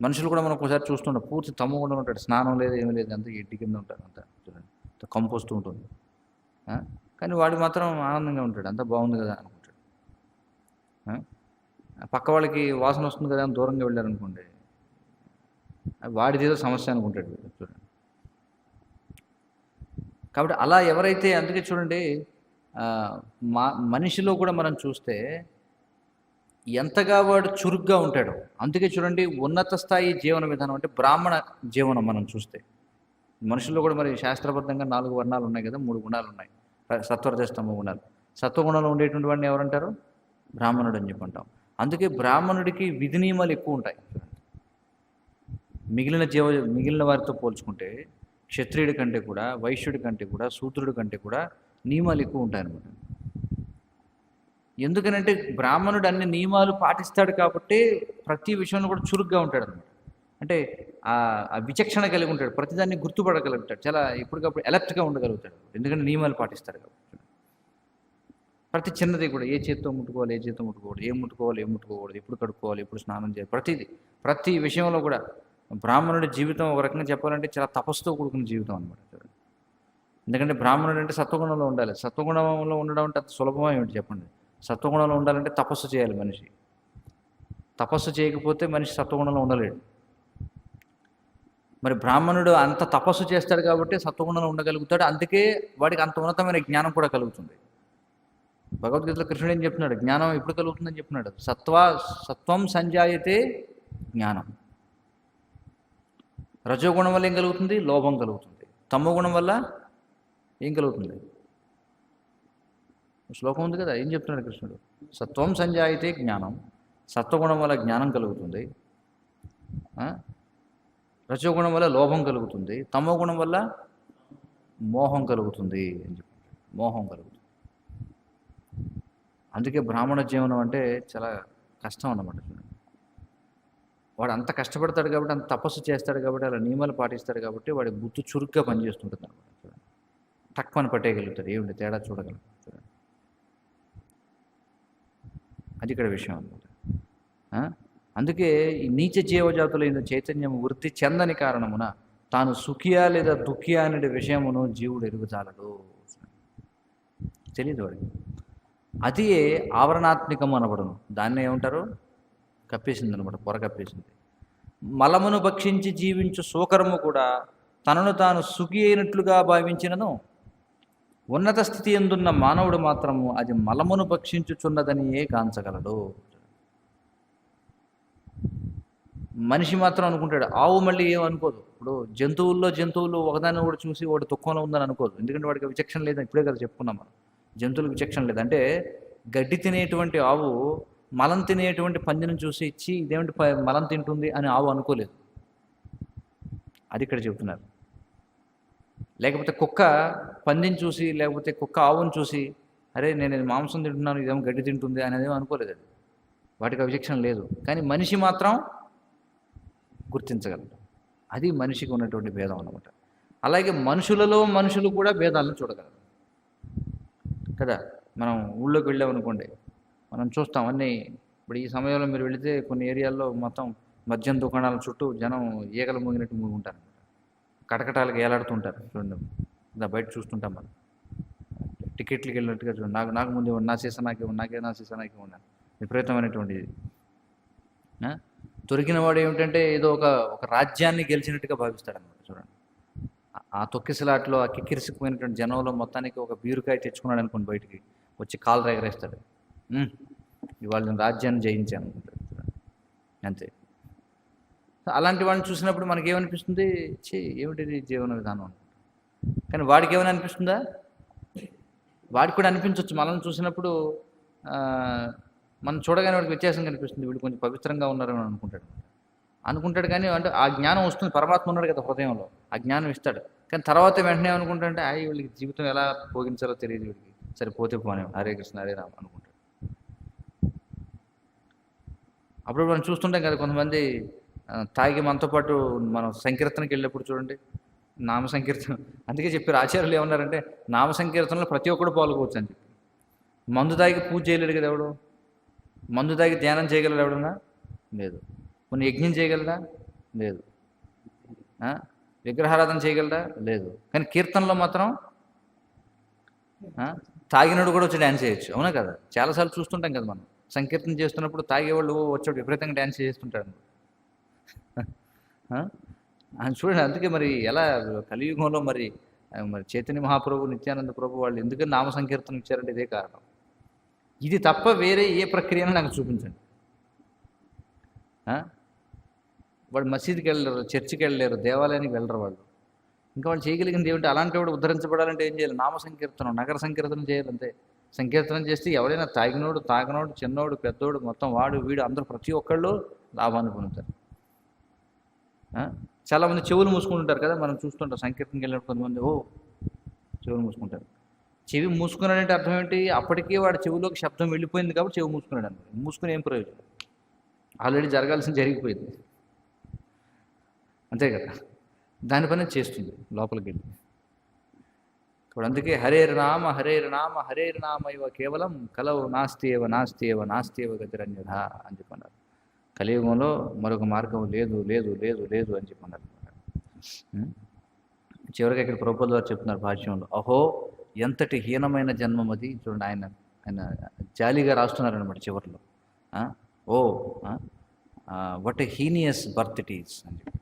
మనుషులు కూడా మనం ఒకసారి చూస్తుంటాం, పూర్తి తమో గుణంలో ఉంటాడు, స్నానం లేదు, ఏమీ లేదు, అంతా ఎడ్డి కింద ఉంటారు, అంతా చూడండి, కంపు వస్తూ ఉంటుంది. కానీ వాడు మాత్రం ఆనందంగా ఉంటాడు, అంతా బాగుంది కదా అనుకుంటాడు. పక్క వాళ్ళకి వాసన వస్తుంది కదా అని దూరంగా వెళ్ళారనుకోండి, వాడిదేదో సమస్య అనుకుంటాడు చూడండి. కాబట్టి అలా ఎవరైతే, అందుకే చూడండి మనిషిలో కూడా మనం చూస్తే ఎంతగా వాడు చురుగ్గా ఉంటాడు. అందుకే చూడండి ఉన్నత స్థాయి జీవన విధానం అంటే బ్రాహ్మణ జీవనం మనం చూస్తే మనుషుల్లో కూడా మరి శాస్త్రబద్ధంగా 4 వర్ణాలు ఉన్నాయి కదా, 3 గుణాలు ఉన్నాయి, సత్వరజస్తమ గుణాలు. సత్వగుణంలో ఉండేటువంటి వాడిని ఎవరంటారు? బ్రాహ్మణుడు అని చెప్పి అంటాం. అందుకే బ్రాహ్మణుడికి విధి నియమాలు ఎక్కువ ఉంటాయి. మిగిలిన వారితో పోల్చుకుంటే క్షత్రియుడి కంటే కూడా, వైశ్యుడి కంటే కూడా, శూద్రుడి కంటే కూడా నియమాలు ఎక్కువ ఉంటాయన్నమాట. ఎందుకనంటే బ్రాహ్మణుడు అన్ని నియమాలు పాటిస్తాడు కాబట్టి ప్రతి విషయంలో కూడా చురుగ్గా ఉంటాడు అనమాట. అంటే ఆ విచక్షణ కలిగి ఉంటాడు, ప్రతిదాన్ని గుర్తుపడగలుగుతాడు, చాలా ఎప్పటికప్పుడు అలర్ట్గా ఉండగలుగుతాడు, ఎందుకంటే నియమాలు పాటిస్తాడు కాబట్టి. ప్రతి చిన్నది కూడా ఏ చేత్తో ముట్టుకోవాలి, ఏ చేత్తో ముట్టుకోకూడదు, ఏం ముట్టుకోవాలి, ఏం ముట్టుకోకూడదు, ఎప్పుడు కడుక్కోవాలి, ఎప్పుడు స్నానం చేయాలి, ప్రతి విషయంలో కూడా బ్రాహ్మణుడి జీవితం ఒక రకంగా చెప్పాలంటే చాలా తపస్సుతో కూడుకున్న జీవితం అనమాట. ఎందుకంటే బ్రాహ్మణుడు అంటే సత్వగుణంలో ఉండాలి. సత్వగుణంలో ఉండడం అంటే అంత సులభమా ఏమిటి చెప్పండి? సత్వగుణంలో ఉండాలంటే తపస్సు చేయాలి మనిషి. తపస్సు చేయకపోతే మనిషి సత్వగుణంలో ఉండలేడు. మరి బ్రాహ్మణుడు అంత తపస్సు చేస్తాడు కాబట్టి సత్వగుణంలో ఉండగలుగుతాడు, అందుకే వాడికి అంత ఉన్నతమైన జ్ఞానం కూడా కలుగుతుంది. భగవద్గీతలో కృష్ణుడు ఏం చెప్తున్నాడు? జ్ఞానం ఎప్పుడు కలుగుతుందని చెప్తున్నాడు? సత్వం సంజాయతే జ్ఞానం. రజోగుణం వల్ల ఏం కలుగుతుంది? లోభం కలుగుతుంది. తమో గుణం వల్ల ఏం కలుగుతుంది? శ్లోకం ఉంది కదా, ఏం చెప్తున్నాడు కృష్ణుడు? సత్వం సంజాయితే జ్ఞానం, సత్వగుణం వల్ల జ్ఞానం కలుగుతుంది, రజోగుణం వల్ల లోభం కలుగుతుంది, తమో గుణం వల్ల మోహం కలుగుతుంది అని చెప్పి. మోహం కలుగుతుంది. అందుకే బ్రాహ్మణ జీవనం అంటే చాలా కష్టం అన్నమాట. వాడు అంత కష్టపడతాడు కాబట్టి, అంత తపస్సు చేస్తాడు కాబట్టి, అలా నియమాలు పాటిస్తాడు కాబట్టి వాడి బుద్ధి చురుగ్గా పనిచేస్తుంటుంది అనమాట. తక్కువని పట్టేయగలుగుతాడు, ఏమిటి తేడా చూడగలుగుతాడు. అది ఇక్కడ విషయం అనమాట. అందుకే ఈ నీచ జీవజాతులైన చైతన్యం వృద్ధి చెందని కారణమున తాను సుఖియా లేదా దుఃఖియా అనే విషయమును జీవుడు ఎరుగుచాలడు. తెలియదు వాడికి. అది ఆవరణాత్మికం అనబడును. దాన్ని ఏమంటారు? కప్పేసింది అనమాట, పొర కప్పేసింది. మలమును భక్షించి జీవించు సోకరము కూడా తనను తాను సుఖి అయినట్లుగా భావించినను ఉన్నత స్థితి ఎందున్న మానవుడు మాత్రము అది మలమును భక్షించుచున్నదనియే గాంచగలడు. మనిషి మాత్రం అనుకుంటాడు. ఆవు మళ్ళీ ఏమనుకోదు. ఇప్పుడు జంతువులు ఒకదాన్ని కూడా చూసి వాడి దుఃఖంలో ఉందని అనుకోదు, ఎందుకంటే వాడికి విచక్షణ లేదని ఇప్పుడే కదా చెప్పుకున్నాం మనం. జంతువులకు విచక్షణ లేదు. అంటే గడ్డి తినేటువంటి ఆవు మలం తినేటువంటి పందిని చూసి ఇచ్చి ఇదేమిటి మలం తింటుంది అని ఆవు అనుకోలేదు. అది ఇక్కడ చెబుతున్నారు. లేకపోతే కుక్క పందిని చూసి, లేకపోతే కుక్క ఆవును చూసి అరే నేను మాంసం తింటున్నాను, ఇదేమో గడ్డి తింటుంది అనేదేమో అనుకోలేదు. అది వాటికి విచక్షణ లేదు. కానీ మనిషి మాత్రం గుర్తించగలరు. అది మనిషికి ఉన్నటువంటి భేదం అన్నమాట. అలాగే మనుషులు కూడా భేదాలను చూడగలరు కదా. మనం ఊళ్ళోకి వెళ్ళామనుకోండి, మనం చూస్తాం అన్నీ. ఇప్పుడు ఈ సమయంలో మీరు వెళితే కొన్ని ఏరియాల్లో మొత్తం మద్యం దుకాణాల చుట్టూ జనం ఈగలు మూగినట్టు మూగి ఉంటారు, కటకటాలకు ఏలాడుతుంటారు. చూడండి, బయట చూస్తుంటాం మనం. టికెట్లకి వెళ్ళినట్టుగా చూడండి, నాకు ముందు నా సీసా నాకే ఉన్నాను. విపరీతమైనటువంటిది. దొరికిన వాడు ఏమిటంటే ఏదో ఒక రాజ్యాన్ని గెలిచినట్టుగా భావిస్తాడన్నమాట. చూడండి, ఆ తొక్కిసలాట్లో ఆ కిక్కిరిసిపోయినటువంటి జనంలో మొత్తానికి ఒక బీరుకాయ తెచ్చుకున్నాడు అనుకోండి, బయటికి వచ్చి కాలు ఎగరేస్తాడు. ఇవాళ నేను రాజ్యాన్ని జయించాను అనుకుంటాడు. అంతే. అలాంటి వాళ్ళని చూసినప్పుడు మనకేమనిపిస్తుంది? ఏమిటిది జీవన విధానం అనుకుంటాం. కానీ వాడికి ఏమైనా అనిపిస్తుందా? వాడికి కూడా అనిపించవచ్చు. మనల్ని చూసినప్పుడు మనం చూడగానే వాడికి వ్యత్యాసం కనిపిస్తుంది. వీళ్ళు కొంచెం పవిత్రంగా ఉన్నారని అనుకుంటాడు. కానీ అంటే ఆ జ్ఞానం వస్తుంది. పరమాత్మ ఉన్నాడు కదా హృదయంలో, ఆ జ్ఞానం ఇస్తాడు. కానీ తర్వాత వెంటనే ఏమనుకుంటాడంటే వీళ్ళకి జీవితం ఎలా పోగించాలో తెలియదు, వీడికి సరే పోతే పోనే, హరే కృష్ణ హరే రామ అనుకుంటాడు. అప్పుడు మనం చూస్తుంటాం కదా, కొంతమంది తాగి మనతో పాటు మనం సంకీర్తనకి వెళ్ళినప్పుడు చూడండి, నామ సంకీర్తన. అందుకే చెప్పారు ఆచార్యులు ఏమన్నారంటే నామ సంకీర్తనలో ప్రతి ఒక్కడు పాల్గొవచ్చు అని చెప్పి. మందు తాగి పూజ చేయలేడు కదా ఎవడు. మందు తాగి ధ్యానం చేయగలడు ఎవడన్నా? లేదు. కొన్ని యజ్ఞం చేయగలడా? లేదు. విగ్రహారాధన చేయగలడా? లేదు. కానీ కీర్తనలో మాత్రం తాగినోడు కూడా వచ్చి డ్యాన్స్ చేయొచ్చు, అవునా కదా? చాలాసార్లు చూస్తుంటాం కదా మనం. సంకీర్తన చేస్తున్నప్పుడు తాగేవాళ్ళు వచ్చాడు విపరీతంగా డ్యాన్స్ చేస్తుంటాడు. చూడండి, అందుకే మరి ఎలా కలియుగంలో మరి చైతన్య మహాప్రభు, నిత్యానంద ప్రభు వాళ్ళు ఎందుకని నామ సంకీర్తన ఇచ్చారంటే ఇదే కారణం. ఇది తప్ప వేరే ఏ ప్రక్రియను నాకు చూపించండి. వాడు మసీదుకి వెళ్ళరు, చర్చికి వెళ్ళలేరు, దేవాలయానికి వెళ్ళరు వాళ్ళు. ఇంకా వాళ్ళు చేయగలిగింది ఏమిటి? అలాంటి వాడు ఉద్ధరించబడాలంటే ఏం చేయాలి? నామ సంకీర్తనం, నగర సంకీర్తనం చేయాలంతే. సంకీర్తనం చేస్తే ఎవరైనా తాగినోడు, చిన్నోడు, పెద్దోడు, మొత్తం వాడు వీడు అందరూ ప్రతి ఒక్కళ్ళు లాభాన్ని పొందుతారు. చాలామంది చెవులు మూసుకుంటుంటారు కదా, మనం చూస్తుంటాం సంకీర్తనకి వెళ్ళినప్పుడు కొంతమంది చెవులు మూసుకుంటారు. చెవి మూసుకున్నాడంటే అర్థం ఏంటి? అప్పటికే వాడి చెవిలోకి శబ్దం వెళ్ళిపోయింది కాబట్టి చెవి మూసుకున్నాడు అండి. మూసుకుని ఏం ప్రయోజనం? ఆల్రెడీ జరగాల్సింది జరిగిపోయింది, అంతే కదా. దాని పని చేస్తుంది లోపలికి వెళ్ళి. ఇప్పుడు అందుకే హరేర్ నామ హరేర్ నామ హరేర్ నామ ఇవ కేవలం కలవు నాస్తియేవ నాస్తియేవ నాస్తియేవ గతిరన్యథ అని చెప్పన్నారు. కలియుగంలో మరొక మార్గం లేదు లేదు లేదు లేదు అని చెప్పన్నారు. చివరికి ఇక్కడ ప్రభుపాదుల వారు చెప్తున్నారు భాష్యంలో, అహో ఎంతటి హీనమైన జన్మం అది. చూడండి, ఆయన జాలీగా రాస్తున్నారనమాట చివరిలో. What a heinous birth it is అని చెప్పి.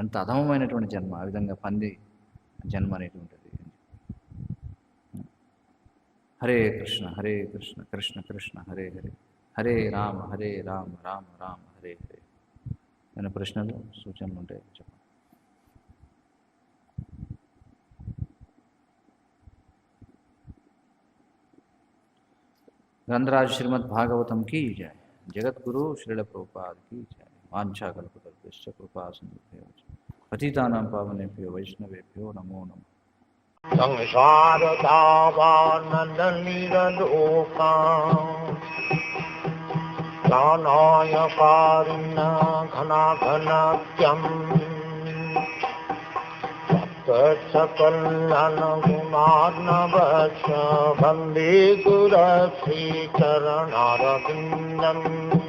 ఎంత అధమమైనటువంటి జన్మ, ఆ విధంగా పంది జన్మ అనేటువంటిది. హరే కృష్ణ హరే కృష్ణ కృష్ణ కృష్ణ హరే హరే, హరే రామ రామ రామ హరే హరే. ఏమైనా ప్రశ్నలు సూచనలు ఉంటాయి చెప్పండి. ग्रंथराज श्रीमद् भागवतम की जय। जगत गुरु श्रील प्रभुपाद की जय। वाञ्छाकल्पतरुभ्यश्च कृपा सिन्धुभ्यो पतितानां पावनेभ्यो वैष्णवेभ्यो नमो नमः। संसारदावानन्दलीललोकानाय कारुण्यघनाघनत्यम् सकलनगुणार्णवस्य वन्दे गुरश्रीचरणारविन्दम्।